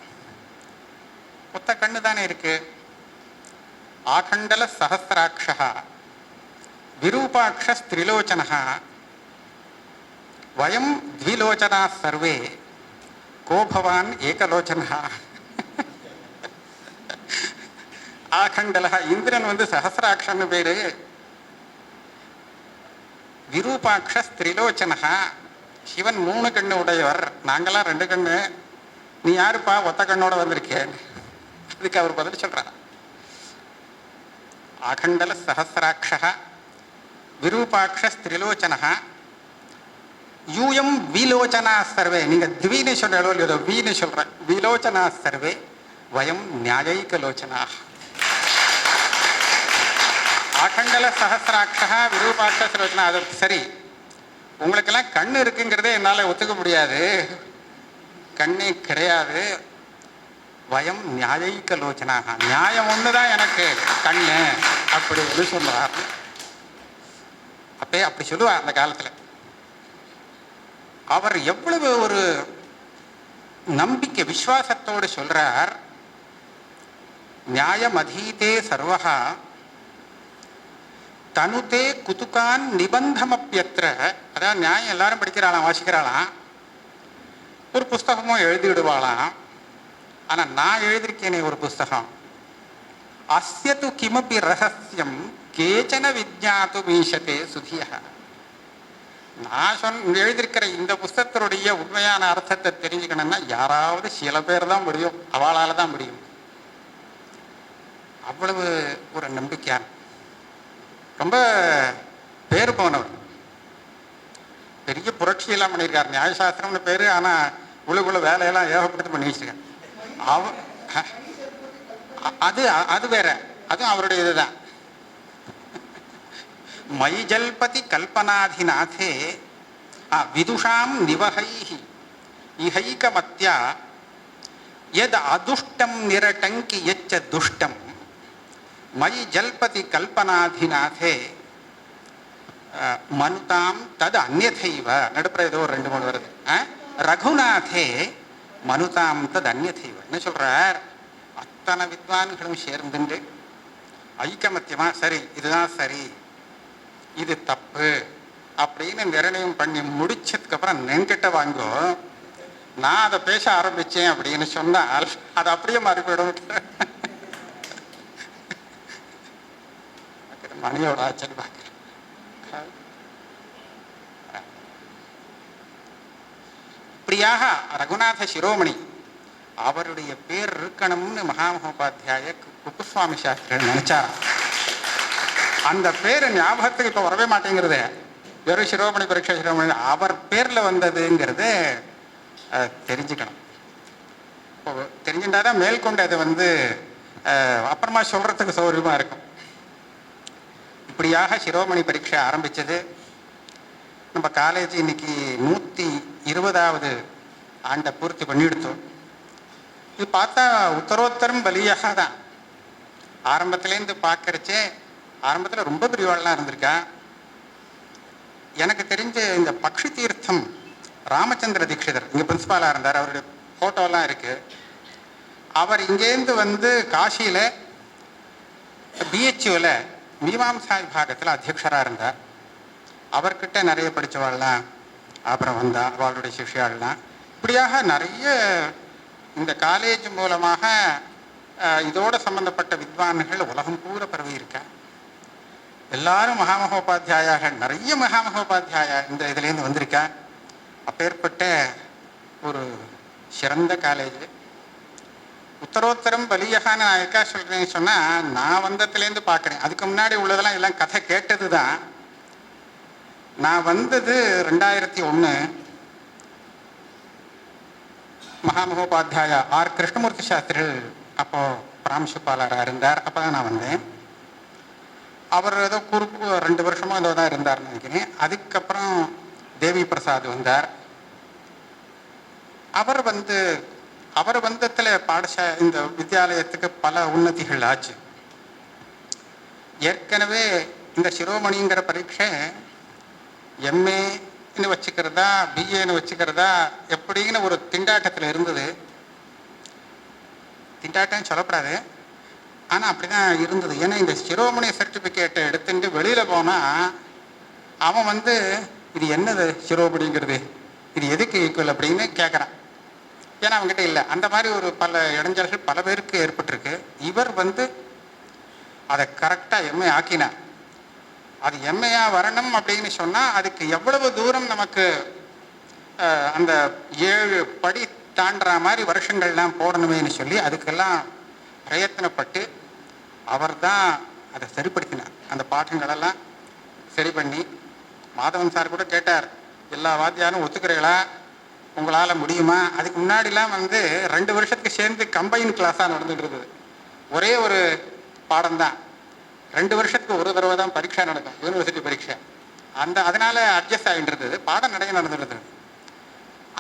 ஒத்த கண்ணு தானே இருக்கு, ஆகண்டல சஹசிராட்சா விரூபாட்ச திரிலோச்சனா வயம் த்விலோச்சனா சர்வே கோபவான் ஏகலோச்சனா. ஆகண்டலா இந்திரன் சஹசிராட்சன்னு பேரு, விரூபாட்ச திரிலோச்சனா சிவன் 3 கண்ணு உடையவர், நாங்களாம் 2 கண்ணு, நீ யாருப்பா ஒத்த கண்ணோட வந்திருக்கேன். அதுக்கு அவர் பதில் சொல்றார், ஆகண்டல சஹசிராட்சா விரூபாட்ச திரிலோச்சனா யூயம் விலோச்சனா சர்வே. நீங்க த்வீன்னு சொல்றோ இல்லையோ, வீன்னு சொல்றேன், விலோச்சனா சர்வே வயம் நியாயைகலோச்சனா. ஆகண்டல சஹசிராட்சா விரூபாட்ச திரிலோச்சனா. அது சரி, உங்களுக்கெல்லாம் கண்ணு இருக்குங்கிறதே என்னால் ஒத்துக்க முடியாது, கண்ணே கிடையாது. வயம் நியாயைகலோச்சனாக, நியாயம் ஒன்று தான் எனக்கு கண்ணு அப்படின்னு சொல்றார். அப்பே அப்படி சொல்லுவார் அந்த காலத்தில். அவர் எவ்வளவு ஒரு நம்பிக்கை விசுவாசத்தோடு சொல்றார், நியாயம் அதீதே சர்வஹா தனுதே குதுகான் நிபந்தமப்பியத்திர. அதாவது நியாயம் எல்லாரும் படிக்கிறாளாம், வாசிக்கிறாளாம், ஒரு புஸ்தகமும் எழுதிவிடுவாளாம். ஆனால் நான் எழுதியிருக்கேனே ஒரு புஸ்தகம், அஸ்யது கிமபி ரகசியம் கேச்சன விஜ்ஞாத்து மீஷத்தே சுதியா. நான் எழுதியிருக்கிற இந்த புஸ்தகத்தினுடைய உண்மையான அர்த்தத்தை தெரிஞ்சுக்கணும்னா யாராவது சில பேர் தான் முடியும், அவளால் தான் முடியும். அவ்வளவு ஒரு நம்பிக்கையான, ரொம்ப பேர் போனவர், பெரிய புரட்சியெல்லாம் பண்ணியிருக்கார். நியாயசாஸ்திரம்னு பேர், ஆனால் உள்ள வேலையெல்லாம் ஏகப்படுத்தி பண்ணி வச்சிருக்கேன். அது அது வேற, அதுவும் அவருடைய இதுதான். மைஜல்பதி கல்பனாதிநாதே விதுஷாம் நிவகைஹி இஹைகமத்யா யத் அதுஷ்டம் நிரடங்கி யச்ச துஷ்டம் மயி ஜல்பதி கல்பனாதிநாதே மனுதாம் தது அந்யதைவ. நடுப்புற ஏதோ 2-3 வருது. ரகுநாதே மனுதாம் தது அந்யதைவ. என்ன சொல்றார், அத்தனை வித்வான்களும் சேர்ந்துண்டு ஐக்கமத்தியமா சரி இதுதான் சரி இது தப்பு அப்படின்னு நிர்ணயம் பண்ணி முடிச்சதுக்கு அப்புறம் நென்கிட்ட வாங்கோ, நான் அதை பேச ஆரம்பிச்சேன் அப்படின்னு சொன்னால் அது அப்படியே மாறி போயிடும். மணியோட ஆச்சரிய பார்க்கிறேன். இப்படியாக ரகுநாத சிரோமணி அவருடைய பேர் இருக்கணும்னு மகாமகோபாத்தியாய குப்புசுவாமி சாஸ்திரிகள் நினைச்சார். அந்த பேர் ஞாபகத்துக்கு இப்போ வரவே மாட்டேங்கிறது. வெறும் சிரோமணி பரீட்சை சிரோமணி அவர் பேரில் வந்ததுங்கிறது தெரிஞ்சுக்கணும். இப்போ தெரிஞ்சுட்டாதான் மேற்கொண்டு அதை அப்புறமா சொல்கிறதுக்கு சௌகரியமாக இருக்கும். இப்படியாக சிரோமணி பரீட்சை ஆரம்பித்தது. நம்ம காலேஜ் இன்னைக்கு 120வது ஆண்டை பூர்த்தி பண்ணிவிடுத்தோம். இது பார்த்தா உத்தரோத்தரம் பலியாக தான். ஆரம்பத்துலேருந்து பார்க்கறச்சே ஆரம்பத்தில் ரொம்ப பெரியவாள்லாம் இருந்திருக்கா. எனக்கு தெரிஞ்ச இந்த பக்ஷி தீர்த்தம் ராமச்சந்திர தீட்சிதர் இங்கே பிரின்சிபாலாக இருந்தார். அவருடைய ஃபோட்டோலாம் இருக்குது. அவர் இங்கேருந்து வந்து காசியில் பிஹெச்யூவில் மீமாம்சா விபாகத்தில் அத்தியக்ஷராக இருந்தார். அவர்கிட்ட நிறைய படித்தவாள்லாம் அப்புறம் வந்தா அவளுடைய சிஷ்யாள்லாம். இப்படியாக நிறைய இந்த காலேஜ் மூலமாக இதோடு சம்பந்தப்பட்ட வித்வான்கள் உலகம் பூரா பரவி இருக்கா. எல்லாரும் மகாமகோபாத்தியாயாக நிறைய மகாமகோபாத்தியாயா இந்த இதுலேருந்து வந்திருக்கா. அப்பேற்பட்ட ஒரு சிறந்த காலேஜ். உத்தரோத்தரம் பலியகான்னு நான் எக்கா சொல்கிறேன்னு சொன்னால் நான் வந்ததுலேருந்து பார்க்குறேன். அதுக்கு முன்னாடி உள்ளதெல்லாம் எல்லாம் கதை கேட்டது தான். நான் வந்தது 2001. மகாமகோபாத்தியாயா ஆர் கிருஷ்ணமூர்த்தி சாஸ்திரிகள் அப்போது பிராம்சுபாலராக இருந்தார். அப்போ தான் நான் வந்தேன். அவர் ஏதோ குறுப்பு 2 வருஷமோ ஏதோ தான் இருந்தார்னு நினைக்கிறேன். அதுக்கப்புறம் தேவி பிரசாத் வந்தார். அவர் வந்தத்தில் இந்த வித்யாலயத்துக்கு பல உன்னதிகள் ஆச்சு. ஏற்கனவே இந்த சிரோமணிங்கிற பரீட்சை எம்ஏன்னு வச்சுக்கிறதா பிஏன்னு வச்சுக்கிறதா எப்படின்னு ஒரு திண்டாட்டத்தில் இருந்தது. திண்டாட்டம் சொல்லப்படாது, ஆனால் அப்படி தான் இருந்தது. ஏன்னா இந்த சிரோமணி சர்டிஃபிகேட்டை எடுத்துட்டு வெளியில் போனால் அவன் இது என்னது சிரோமணிங்கிறது, இது எதுக்கு ஈக்குவல் அப்படின்னு கேட்குறான். ஏன்னா அவங்ககிட்ட இல்லை. அந்த மாதிரி ஒரு பல இடைஞ்சல்கள் பல பேருக்கு ஏற்பட்டிருக்கு. இவர் அதை கரெக்டாக எம்ஏ ஆக்கினார். அது எம்ஏயா வரணும் அப்படின்னு சொன்னால் அதுக்கு எவ்வளவு தூரம் நமக்கு அந்த 7 படி தாண்டுற மாதிரி வருஷங்கள்லாம் போடணுமேனு சொல்லி அதுக்கெல்லாம் பிரயத்தனப்பட்டு அவர் தான் அதை சரிப்படுத்தினார். அந்த பாடங்களெல்லாம் சரி பண்ணி மாதவன் சார் கூட கேட்டார், எல்லா வாத்தியாரும் ஒத்துக்கிறீங்களா, உங்களால் முடியுமா? அதுக்கு முன்னாடிலாம் 2 வருஷத்துக்கு சேர்ந்து கம்பைன் கிளாஸாக நடந்துட்டு இருந்தது. ஒரே ஒரு பாடம் தான், 2 வருஷத்துக்கு ஒரு தடவை தான் பரீட்சை நடக்கும், யூனிவர்சிட்டி பரீட்சை. அதனால அட்ஜஸ்ட் ஆகிட்டு இருந்தது, பாடம் நிறைய நடந்துட்டு இருந்தது.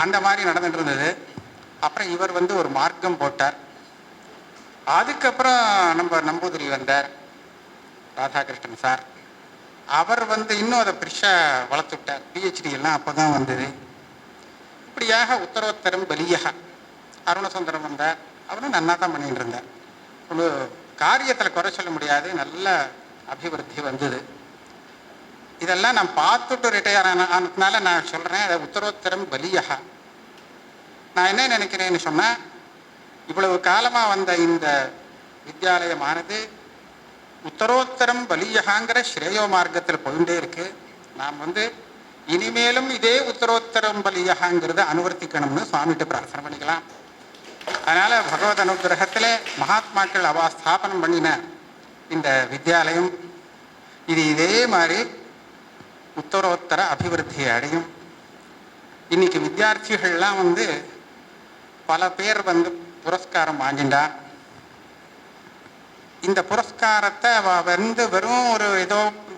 அந்த மாதிரி நடந்துட்டு இருந்தது. அப்புறம் இவர் ஒரு மார்க்கம் போட்டார். அதுக்கப்புறம் நம்ம நம்பூதிரி வந்தார், ராதாகிருஷ்ணன் சார். அவர் இன்னும் அதை பெருசாக வளர்த்து விட்டார். பிஹெச்டி எல்லாம் அப்போ தான் வந்தது. இப்படியாக உத்தரோத்தரம் பலியாக அருணசுந்தரம் வந்தார். அவரும் நன்னா தான் பண்ணிட்டு இருந்தார். ஒரு காரியத்தில் குறை சொல்ல முடியாது, நல்ல அபிவிருத்தி வந்தது. இதெல்லாம் நான் பார்த்துட்டு ரிட்டையர் ஆனதுனால நான் சொல்கிறேன், அதை உத்தரோத்தரம் பலியாக. நான் என்ன நினைக்கிறேன்னு சொன்னால், இவ்வளவு காலமாக வந்த இந்த வித்யாலயமானது உத்தரோத்தரம் பலியகாங்கிற ஸ்ரேயோ மார்க்கத்தில் போயிட்டே இருக்கு. நாம் இனிமேலும் இதே உத்தரோத்தரம் பலியகாங்கிறத அனுவர்த்திக்கணும்னு சுவாமிகிட்ட பிரார்த்தனை பண்ணிக்கலாம். அதனால் பகவத் அனுகிரகத்தில் மகாத்மாக்கள் ஸ்தாபனம் பண்ணின இந்த வித்யாலயம் இது இதே மாதிரி உத்தரோத்தர அபிவிருத்தியை அடையும். இன்னைக்கு வித்தியார்த்திகள்லாம் பல பேர் புரஸ்காரம் வாங்கிண்டா. இந்த புரஸ்காரத்தை வெறும் ஒரு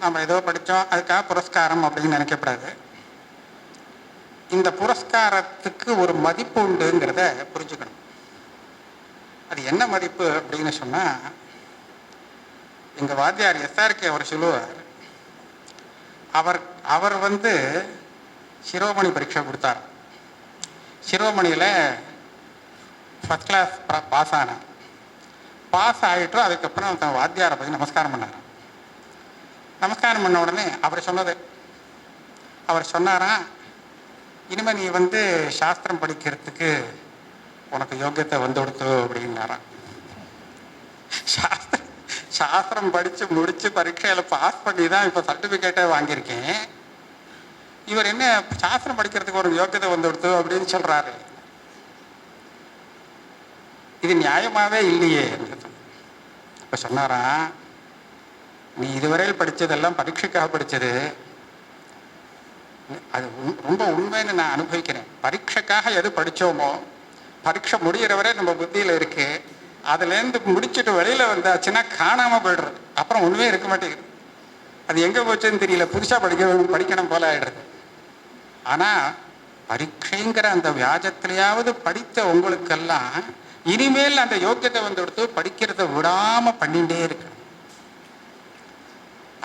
நம்ம ஏதோ படித்தோம் அதுக்காக புரஸ்காரம் அப்படின்னு நினைக்கப்படாது. இந்த புரஸ்காரத்துக்கு ஒரு மதிப்பு உண்டுங்கிறத புரிஞ்சுக்கணும். அது என்ன மதிப்பு அப்படின்னு சொன்னால், எங்கள் வாத்தியார் எஸ்ஆர்கே அவர் சொல்லுவார், அவர் சிரோமணி பரீட்சை கொடுத்தார். சிரோமணியில் ஃபஸ்ட் கிளாஸ் பாஸ் ஆனார். பாஸ் ஆகிட்டோம். அதுக்கப்புறம் தன் வாத்தியாரை போய் நமஸ்காரம் பண்ணார். நமஸ்காரம் பண்ண உடனே அவர் சொன்னாராம், இனிமேல் நீ சாஸ்திரம் படிக்கிறதுக்கு உனக்கு யோக்கியத்தை கொடுத்து அப்படின்னாராம். சாஸ்திரம் படித்து முடித்து பரீட்சையில் பாஸ் பண்ணி தான் இப்போ சர்டிஃபிகேட்டை வாங்கியிருக்கேன். இவர் என்ன சாஸ்திரம் படிக்கிறதுக்கு ஒரு யோக்கியத்தை கொடுத்து அப்படின்னு சொல்கிறாரு. இது நியாயமாகவே இல்லையே. இப்போ சொன்னாராம், நீ இதுவரையில் படித்ததெல்லாம் பரீட்சைக்காக படித்தது, அது ரொம்ப உண்மைன்னு நான் அனுபவிக்கிறேன். பரீட்சைக்காக எது படித்தோமோ பரீட்சை முடிகிற வரை நம்ம புத்தியில் இருக்கு. அதுலேருந்து முடிச்சுட்டு வெளியில் வந்தாச்சுன்னா காணாமல் போய்டுறது. அப்புறம் ஒன்றுமே இருக்க மாட்டேங்குது. அது எங்கே போச்சுன்னு தெரியல. புதுசாக படிக்கணும் போல ஆகிடுறது. ஆனால் பரீட்சைங்கிற அந்த வியாஜத்திலேயாவது படித்த உங்களுக்கெல்லாம் இனிமேல் அந்த யோக்கியத்தை எடுத்து படிக்கிறத விடாமல் பண்ணிகிட்டே இருக்கு.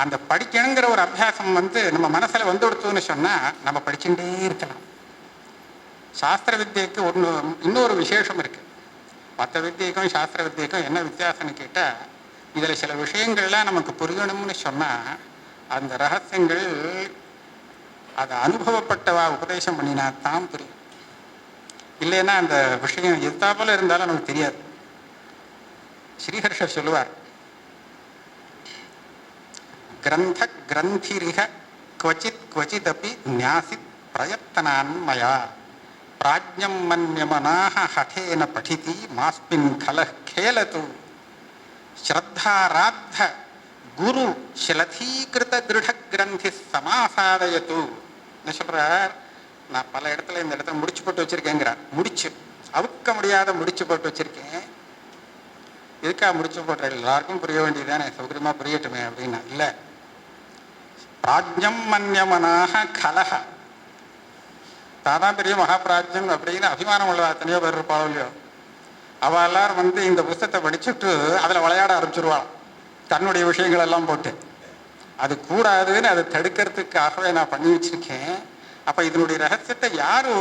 அந்த படிக்கணுங்கிற ஒரு அபியாசம் நம்ம மனசில் எடுத்தோன்னு சொன்னால் நம்ம படிச்சுட்டே இருக்கலாம். சாஸ்திர வித்தியைக்கு இன்னொரு விசேஷம் இருக்குது. மற்ற வித்தியைக்கும் சாஸ்திர வித்தியைக்கும் என்ன வித்தியாசம்னு கேட்டால், இதில் சில விஷயங்கள்லாம் நமக்கு புரியணும்னு சொன்னால் அந்த ரகசியங்கள் அதை அனுபவப்பட்டவா உபதேசம் பண்ணினா தான் புரியும். இல்லைன்னா அந்த விஷயம் எத்தாப்போல இருந்தாலும் நமக்கு தெரியாது. ஸ்ரீஹர்ஷர் சொல்லுவார், கிரந்த கிரந்திரிக குவச்சித் குவச்சிதபி ஞாசித் பிரயத்தனான்மயா பிராஜ்யம் மன்யமனாக ஹடேன படிதி மாஸ்மின் கலஹ் கேலது ஸ்ரத்தாராத்த குரு ஷிலதீகிருத திருட கிரந்தி சமாசாதயத்து சொல்றார். நான் பல இடத்துல இந்த இடத்துல முடிச்சு போட்டு வச்சிருக்கேங்கிறார். முடிச்சு அவுக்க முடியாத முடிச்சு போட்டு வச்சிருக்கேன். எதுக்காக முடிச்சு போடுற? எல்லாருக்கும் புரிய வேண்டியதானே, சௌகரியமா புரியட்டுமே அப்படின்னா. இல்லை, பிராஜ்யம் மன்யமனாக கலஹ, தாதான் பெரிய மகாபிராஜ்யம் அப்படின்னு அபிமானம் உள்ள எத்தனையோ பேர் இருப்பாளோ இல்லையோ, அவள் எல்லாரும் இந்த புத்தகத்தை படிச்சுட்டு அதில் விளையாட ஆரம்பிச்சிருவாள் தன்னுடைய விஷயங்கள் எல்லாம் போட்டு. அது கூடாதுன்னு அதை தடுக்கிறதுக்காகவே நான் பண்ணி வச்சிருக்கேன். அப்போ இதனுடைய ரகசியத்தை யாரு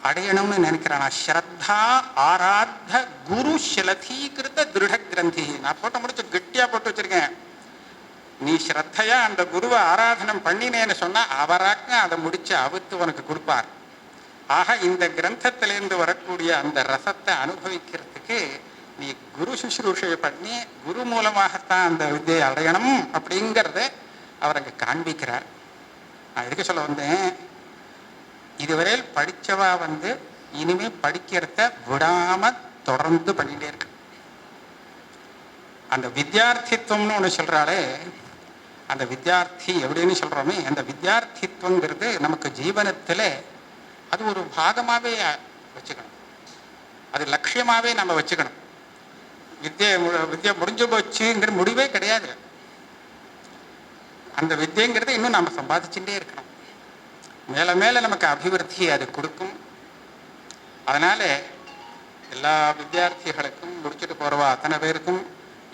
அடையணும்னு நினைக்கிறானா? ஸ்ரத்தா ஆராத்த குரு ஷிலதீகிருத திருட கிரந்தி. நான் போட்ட முடிச்சு கெட்டியா போட்டு வச்சிருக்கேன். நீ ஸ்ரத்தையா அந்த குருவை ஆராதனம் பண்ணினேன்னு சொன்னா அவராக்க அதை முடிச்சு அவுத்து உனக்கு கொடுப்பார். ஆக இந்த கிரந்தத்திலேருந்து வரக்கூடிய அந்த ரசத்தை அனுபவிக்கிறதுக்கு நீ குரு சுஷ்ரூஷையை பண்ணி குரு மூலமாகத்தான் அந்த வித்தியை அடையணும் அப்படிங்கிறத அவர் அங்கே காண்பிக்கிறார். நான் எதுக்கு சொல்ல வந்தேன், இதுவரையில் படித்தவா இனிமே படிக்கிறத விடாம தொடர்ந்து பண்ணிட்டே இருக்கு. அந்த வித்யார்த்தித்வம்னு ஒன்று சொல்றாளே, அந்த வித்யார்த்தி எப்படின்னு சொல்றோமே, அந்த வித்யார்த்தித்வங்கிறது நமக்கு ஜீவனத்தில் அது ஒரு பாகமாகவே வச்சுக்கணும். அது லட்சியமாகவே நம்ம வச்சுக்கணும். வித்யை முடிஞ்சு போச்சுங்கிற முடிவே கிடையாது. அந்த வித்யங்கிறத இன்னும் நம்ம சம்பாதிச்சுட்டே இருக்கணும். மேலே மேலே நமக்கு அபிவிருத்தி அது கொடுக்கும். அதனால எல்லா வித்தியார்த்திகளுக்கும் முடிச்சுட்டு போகிறவா அத்தனை பேருக்கும்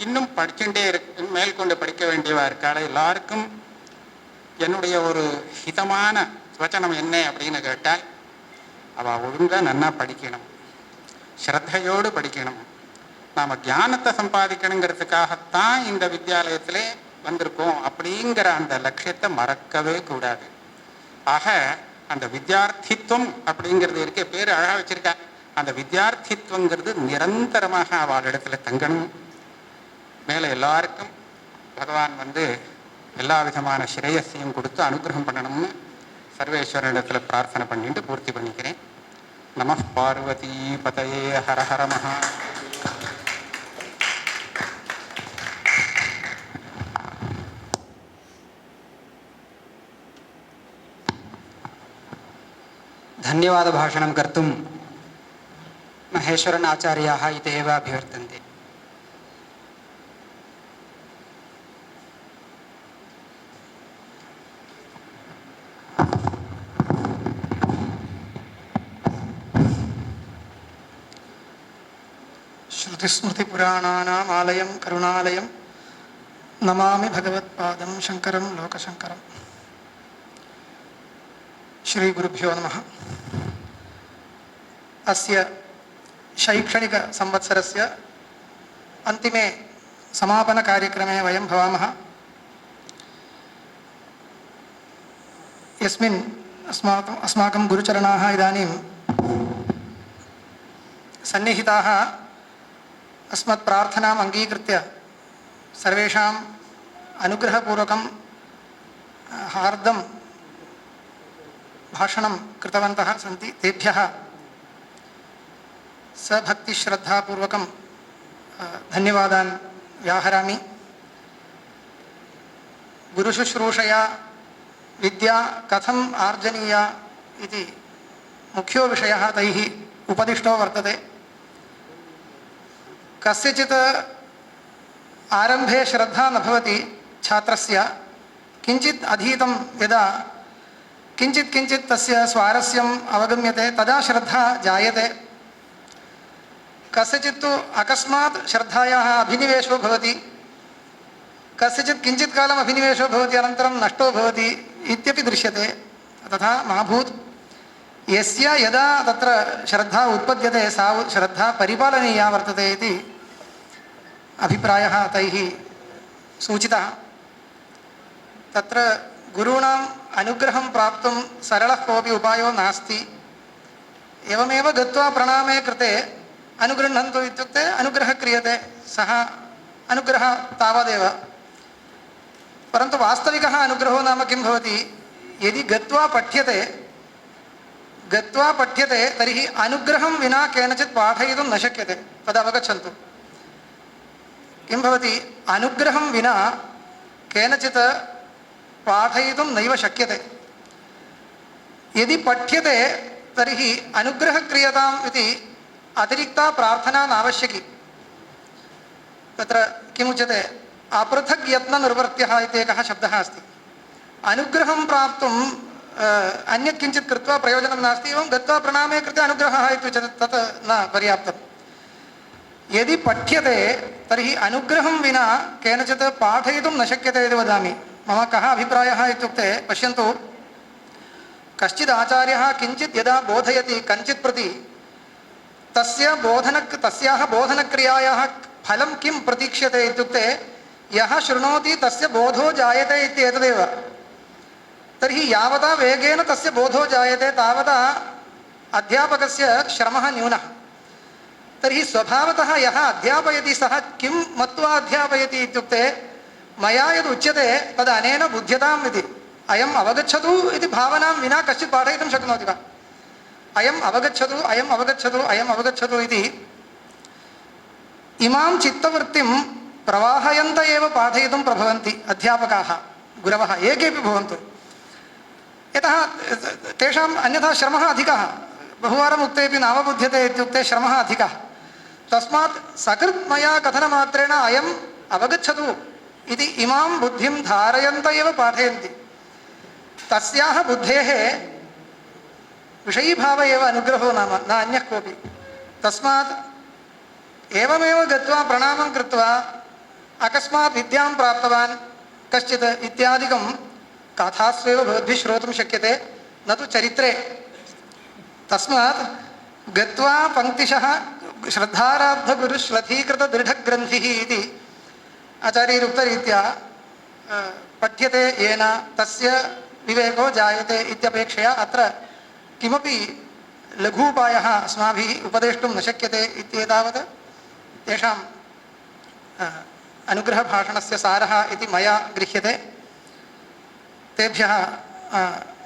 இன்னும் படிச்சுட்டே இருக்கு, மேற்கொண்டு படிக்க வேண்டியவா இருக்காள எல்லாருக்கும் என்னுடைய ஒரு ஹிதமான வச்சனம் என்ன அப்படின்னு கேட்டால், அவள் ஒழுங்காக நன்னா படிக்கணும், ஸ்ரத்தையோடு படிக்கணும். நாம் ஞானத்தை சம்பாதிக்கணுங்கிறதுக்காகத்தான் இந்த வித்தியாலயத்திலே வந்திருக்கோம் அப்படிங்கிற அந்த லட்சியத்தை மறக்கவே கூடாது. ஆக அந்த வித்யார்த்தித்வம் அப்படிங்கிறது இருக்க பேர் அழகாக வச்சிருக்கா. அந்த வித்யார்த்தித்வங்கிறது நிரந்தரமாக அவள் இடத்துல தங்கணும். மேலே எல்லாருக்கும் பகவான் எல்லா விதமான ஸ்ரேயஸையும் கொடுத்து அனுகிரகம் பண்ணணும்னு சர்வேஸ்வரனிடத்துல பிரார்த்தனை பண்ணிட்டு பூர்த்தி பண்ணிக்கிறேன். நம பார்வதி பதயே ஹர ஹர மகா. धन्यवाद भाषणं कर्तुं महेश्वरन् आचार्याः इत एव अभ्यर्थन्ते. श्रुतिस्मृतिपुराणानाम् आलयं करुणालयं नमामि भगवत्पादं शङ्करं लोकशङ्करम्. श्री गुरुभ्यो नमः. अस्य शैक्षणिक संवत्सरस्य अन्तिमे समापन कार्यक्रमे वयं भवामः. यस्मिन् अस्माकं गुरुचरणाः इदानीं सन्निहिताः अस्मत् प्रार्थनाम् अङ्गीकृत्य सर्वेषाम् अनुग्रहपूर्वकं हार्दं भाषणं कृतवन्तः सन्ति. तेभ्यः सभक्तिश्रद्धापूर्वकं धन्यवादान् व्याहरामि. गुरुशुश्रूषया विद्या कथम् आर्जनीया इति मुख्यो विषयः तैः उपदिष्टो वर्तते. कस्यचित् आरम्भे श्रद्धा न भवति छात्रस्य, किञ्चित् अधीतं यदा किञ्चित् किञ्चित् तस्य स्वारस्यम् अवगम्यते तदा श्रद्धा जायते। कस्यचित् तु अकस्मात् श्रद्धायाः अभिनिवेशो भवति, कस्यचित् किञ्चित् कालम् अभिनिवेशो भवति अनन्तरं नष्टो भवति इत्यपि दृश्यते। तथा मा भूत्। यस्य यदा तत्र श्रद्धा उत्पद्यते सा श्रद्धा परिपालनीया वर्तते इति अभिप्रायः तैः सूचितः। तत्र गुरूणाम् अनुग्रहं प्राप्तुं सरलः कोऽपि उपायो नास्ति। एवमेव गत्वा प्रणामे कृते अनुगृह्णन्तु इत्युक्ते अनुग्रहः क्रियते, सः अनुग्रहः तावदेव। परन्तु वास्तविकः अनुग्रहो नाम किं भवति? यदि गत्वा पठ्यते तर्हि अनुग्रहं विना केनचित् पाठयितुं न शक्यते। तदवगच्छन्तु। किं भवति? अनुग्रहं विना केनचित् पाठयितुं नैव शक्यते। यदि पठ्यते तर्हि अनुग्रहः क्रियताम् इति अतिरिक्ता प्रार्थना नावश्यकी। तत्र किमुच्यते? अपृथक् यत्ननिर्वर्त्यः इति एकः शब्दः अस्ति। अनुग्रहं प्राप्तुम् अन्यत् किञ्चित् कृत्वा प्रयोजनं नास्ति। एवं गत्वा प्रणामे कृते अनुग्रहः इत्युच्यते, तत् न पर्याप्तम्। यदि पठ्यते तर्हि अनुग्रहं विना केनचित् पाठयितुं न शक्यते इति वदामि। मम कः अभिप्रायः इत्युक्ते, पश्यन्तु, कश्चित् आचार्यः किञ्चित् यदा बोधयति कञ्चित् प्रति, तस्याः बोधनक्रियायाः फलं किं प्रतीक्ष्यते इत्युक्ते यः शृणोति तस्य बोधो जायते इत्येतदेव। तर्हि यावता वेगेन तस्य बोधो जायते तावता अध्यापकस्य श्रमः न्यूनः। तर्हि स्वभावतः यः अध्यापयति सः किं मत्वा अध्यापयति इत्युक्ते मया यद् उच्यते तद् अनेन बुध्यताम् इति। अयम् अवगच्छतु इति भावनां विना कश्चित् पाठयितुं शक्नोति वा? अयम् अवगच्छतु, अयम् अवगच्छतु, अयम् अवगच्छतु इति इमां चित्तवृत्तिं प्रवाहयन्त एव पाठयितुं प्रभवन्ति अध्यापकाः, गुरवः ये केऽपि भवन्तु। यतः तेषाम् अन्यथा श्रमः अधिकः। बहुवारम् उक्तेपि नावबुध्यते इत्युक्ते श्रमः अधिकः। तस्मात् सकृत् मया कथनमात्रेण अयम् अवगच्छतु इति इमां बुद्धिं धारयन्त एव पाठयन्ति। तस्याः बुद्धेः विषयीभाव एव अनुग्रहो नाम, न अन्यः कोऽपि। तस्मात् एवमेव गत्वा प्रणामं कृत्वा अकस्मात् विद्यां प्राप्तवान् कश्चित् इत्यादिकं कथास्वेव भवद्भिः श्रोतुं शक्यते, न तु चरित्रे। तस्मात् गत्वा पङ्क्तिशः श्रद्धाराब्धगुरुश्लथीकृतदृढग्रन्थिः इति आचार्यैरुक्तरीत्या पठ्यते येन तस्य विवेको जायते इत्यपेक्षया अत्र किमपि लघूपायः अस्माभिः उपदेष्टुं न शक्यते इत्येतावत् तेषां अनुग्रहभाषणस्य सारः इति मया गृह्यते। तेभ्यः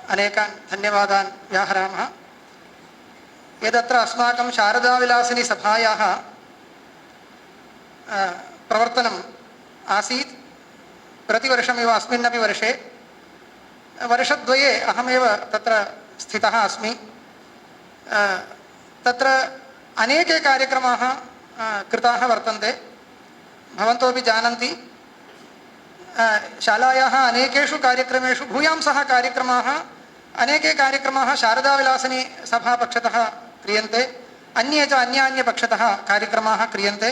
अनेकान् धन्यवादान् व्याहरामः। यदत्र अस्माकं शारदाविलासिनी सभायाः प्रवर्तनम् आसीत्, प्रतिवर्षमिव अस्मिन्नपि वर्षे वर्षद्वये अहमेव तत्र स्थितः अस्मि। तत्र अनेके कार्यक्रमाः कृताः वर्तन्ते। भवन्तोपि जानन्ति, शालायाः अनेकेषु कार्यक्रमेषु भूयांसः कार्यक्रमाः, अनेके कार्यक्रमाः शारदाविलासिनी सभापक्षतः क्रियन्ते, अन्ये च अन्यान्यपक्षतः कार्यक्रमाः क्रियन्ते।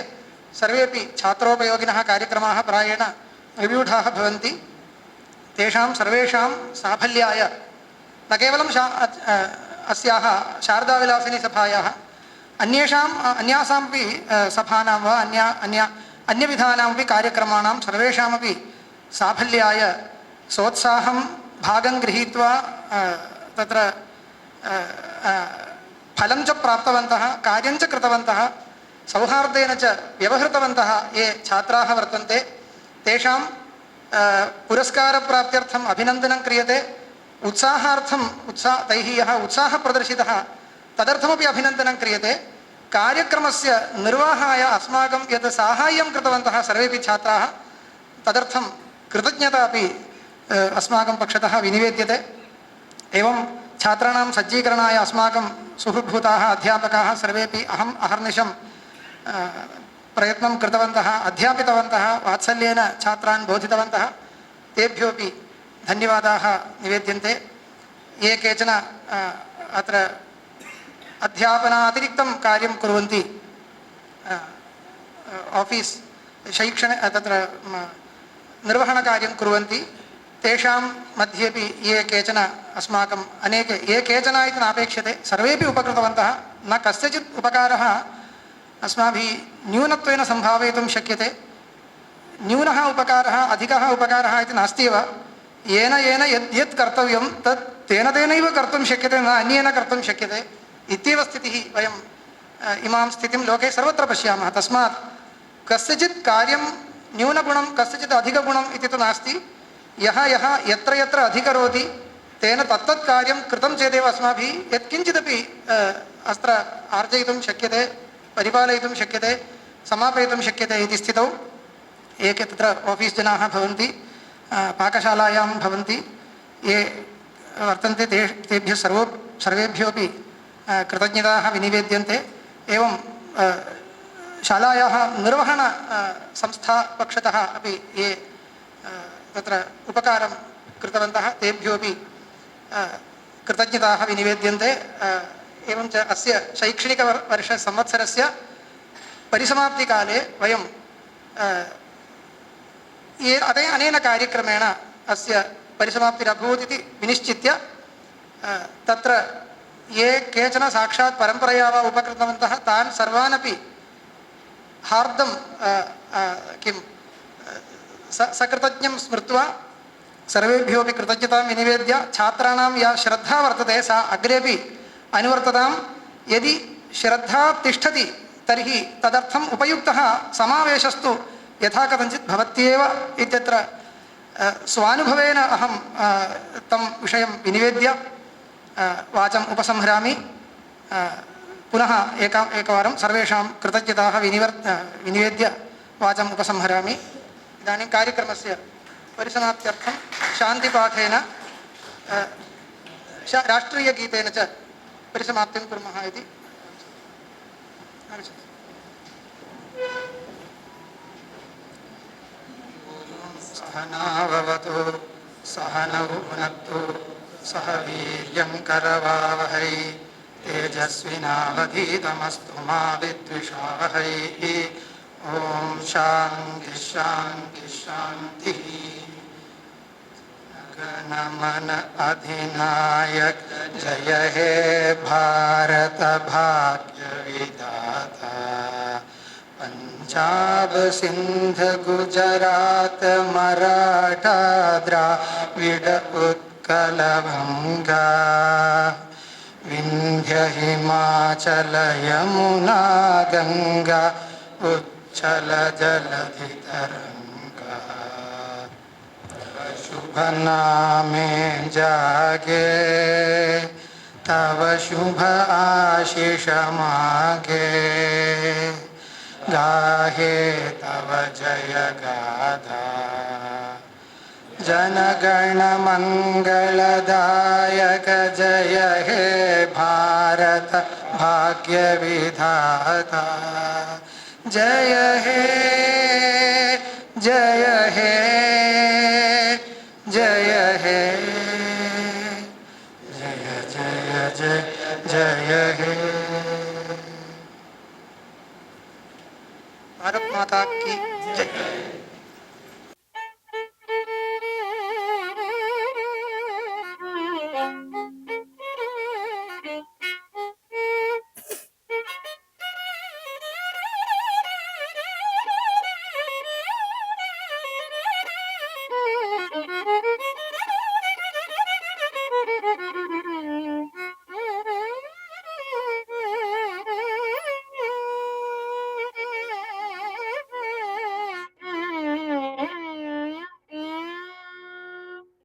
सर्वेपि छात्रोपयोगिनः कार्यक्रमाः प्रायेण विव्यूढाः भवन्ति। तेषां सर्वेषां साफल्याय न केवलं अस्याः शारदाविलासिनी सभायाः अन्यासामपि सभानां वा अन्यविधानामपि कार्यक्रमाणां सर्वेषामपि साफल्याय सोत्साहं भागं गृहीत्वा तत्र फलं च प्राप्तवन्तः, कार्यं च कृतवन्तः, सौहार्देन च व्यवहृतवन्तः ये छात्राः वर्तन्ते तेषां पुरस्कारप्राप्त्यर्थम् अभिनन्दनं क्रियते। तैः यः उत्साहः प्रदर्शितः तदर्थमपि अभिनन्दनं क्रियते। कार्यक्रमस्य निर्वाहाय अस्माकं यत् साहाय्यं कृतवन्तः सर्वेपि छात्राः तदर्थं कृतज्ञता अपि अस्माकं पक्षतः विनिवेद्यते। एवं छात्राणां सज्जीकरणाय अस्माकं सुहृद्भूताः अध्यापकाः सर्वेपि अहम् अहर्निशं प्रयत्नं कृतवन्तः, अध्यापितवन्तः, वात्सल्येन छात्रान् बोधितवन्तः, तेभ्योऽपि धन्यवादाः निवेद्यन्ते। ये केचन अत्र अध्यापनातिरिक्तं कार्यं कुर्वन्ति, आफीस् शैक्षण तत्र निर्वहणकार्यं कुर्वन्ति, तेषां मध्येपि ये केचन अस्माकम् अनेके ये केचन इति नापेक्ष्यते, सर्वेपि उपकृतवन्तः। न कस्यचित् उपकारः अस्माभिः न्यूनत्वेन सम्भावयितुं शक्यते। न्यूनः उपकारः अधिकः उपकारः इति नास्ति एव। येन येन यद्यत् कर्तव्यं तत् तेन तेनैव कर्तुं शक्यते, न अन्येन कर्तुं शक्यते इत्येव स्थितिः। वयं इमां स्थितिं लोके सर्वत्र पश्यामः। तस्मात् कस्यचित् कार्यं न्यूनगुणं कस्यचित् अधिकगुणम् इति तु नास्ति। यः यः यत्र यत्र अधिकरोति तेन तत्तत् कार्यं कृतं चेदेव अस्माभिः यत्किञ्चिदपि अत्र आर्जयितुं शक्यते, परिपालयितुं शक्यते, समापयितुं शक्यते इति स्थितौ एके तत्र आफीस् जनाः भवन्ति, पाकशालायां भवन्ति, ये वर्तन्ते तेभ्यः सर्वेभ्योऽपि कृतज्ञताः विनिवेद्यन्ते। एवं शालायाः निर्वहण संस्थापक्षतः अपि ये तत्र उपकारं कृतवन्तः तेभ्योऽपि कृतज्ञताः विनिवेद्यन्ते। एवञ्च अस्य शैक्षणिकवर्षसंवत्सरस्य परिसमाप्तिकाले वयं अनेन कार्यक्रमेण अस्य परिसमाप्तिरभूत् इति विनिश्चित्य तत्र ये केचन साक्षात् परम्परया वा उपकृतवन्तः तान् सर्वानपि हार्दं किं सकृतज्ञं स्मृत्वा सर्वेभ्योऽपि कृतज्ञतां विनिवेद्य छात्राणां या श्रद्धा वर्तते सा अग्रेपि अनुवर्ततां। यदि श्रद्धा तिष्ठति तर्हि तदर्थम् उपयुक्तः समावेशस्तु यथा कथञ्चित् भवत्येव इत्यत्र स्वानुभवेन अहं तं विषयं विनिवेद्य वाचम् उपसंहरामि। पुनः एकवारं सर्वेषां कृतज्ञताः विनिवेद्य वाचम् उपसंहरामि। इदानीं कार्यक्रमस्य परिसमाप्त्यर्थं शान्तिपाठेन राष्ट्रीयगीतेन च परिसमाप्तिं कुर्मः इति सहनाववतु सहनौ भुनक्तु सह वीर्यं करवावहै तेजस्विनावधीतमस्तु मा विद्विषावहै। ॐ शान्ति शान्ति शान्तिः। गणमन अधिनायक जय हे भारत भाग्य विधाता। पंजाब सिंध गुजरात मराठा द्राविड उत्कल बंगा विंध्य हिमाचल यमुना गंगा उच्छल जलधि तरंगा। शुभ नामे जागे तव शुभ आशीष मागे। गाहे तव जय गाथा जनगण मंगलदायक जय हे भारत भाग्य विधाता। जय हे जय हे जय हे जय जय जय जय हे। भारत माता की जय।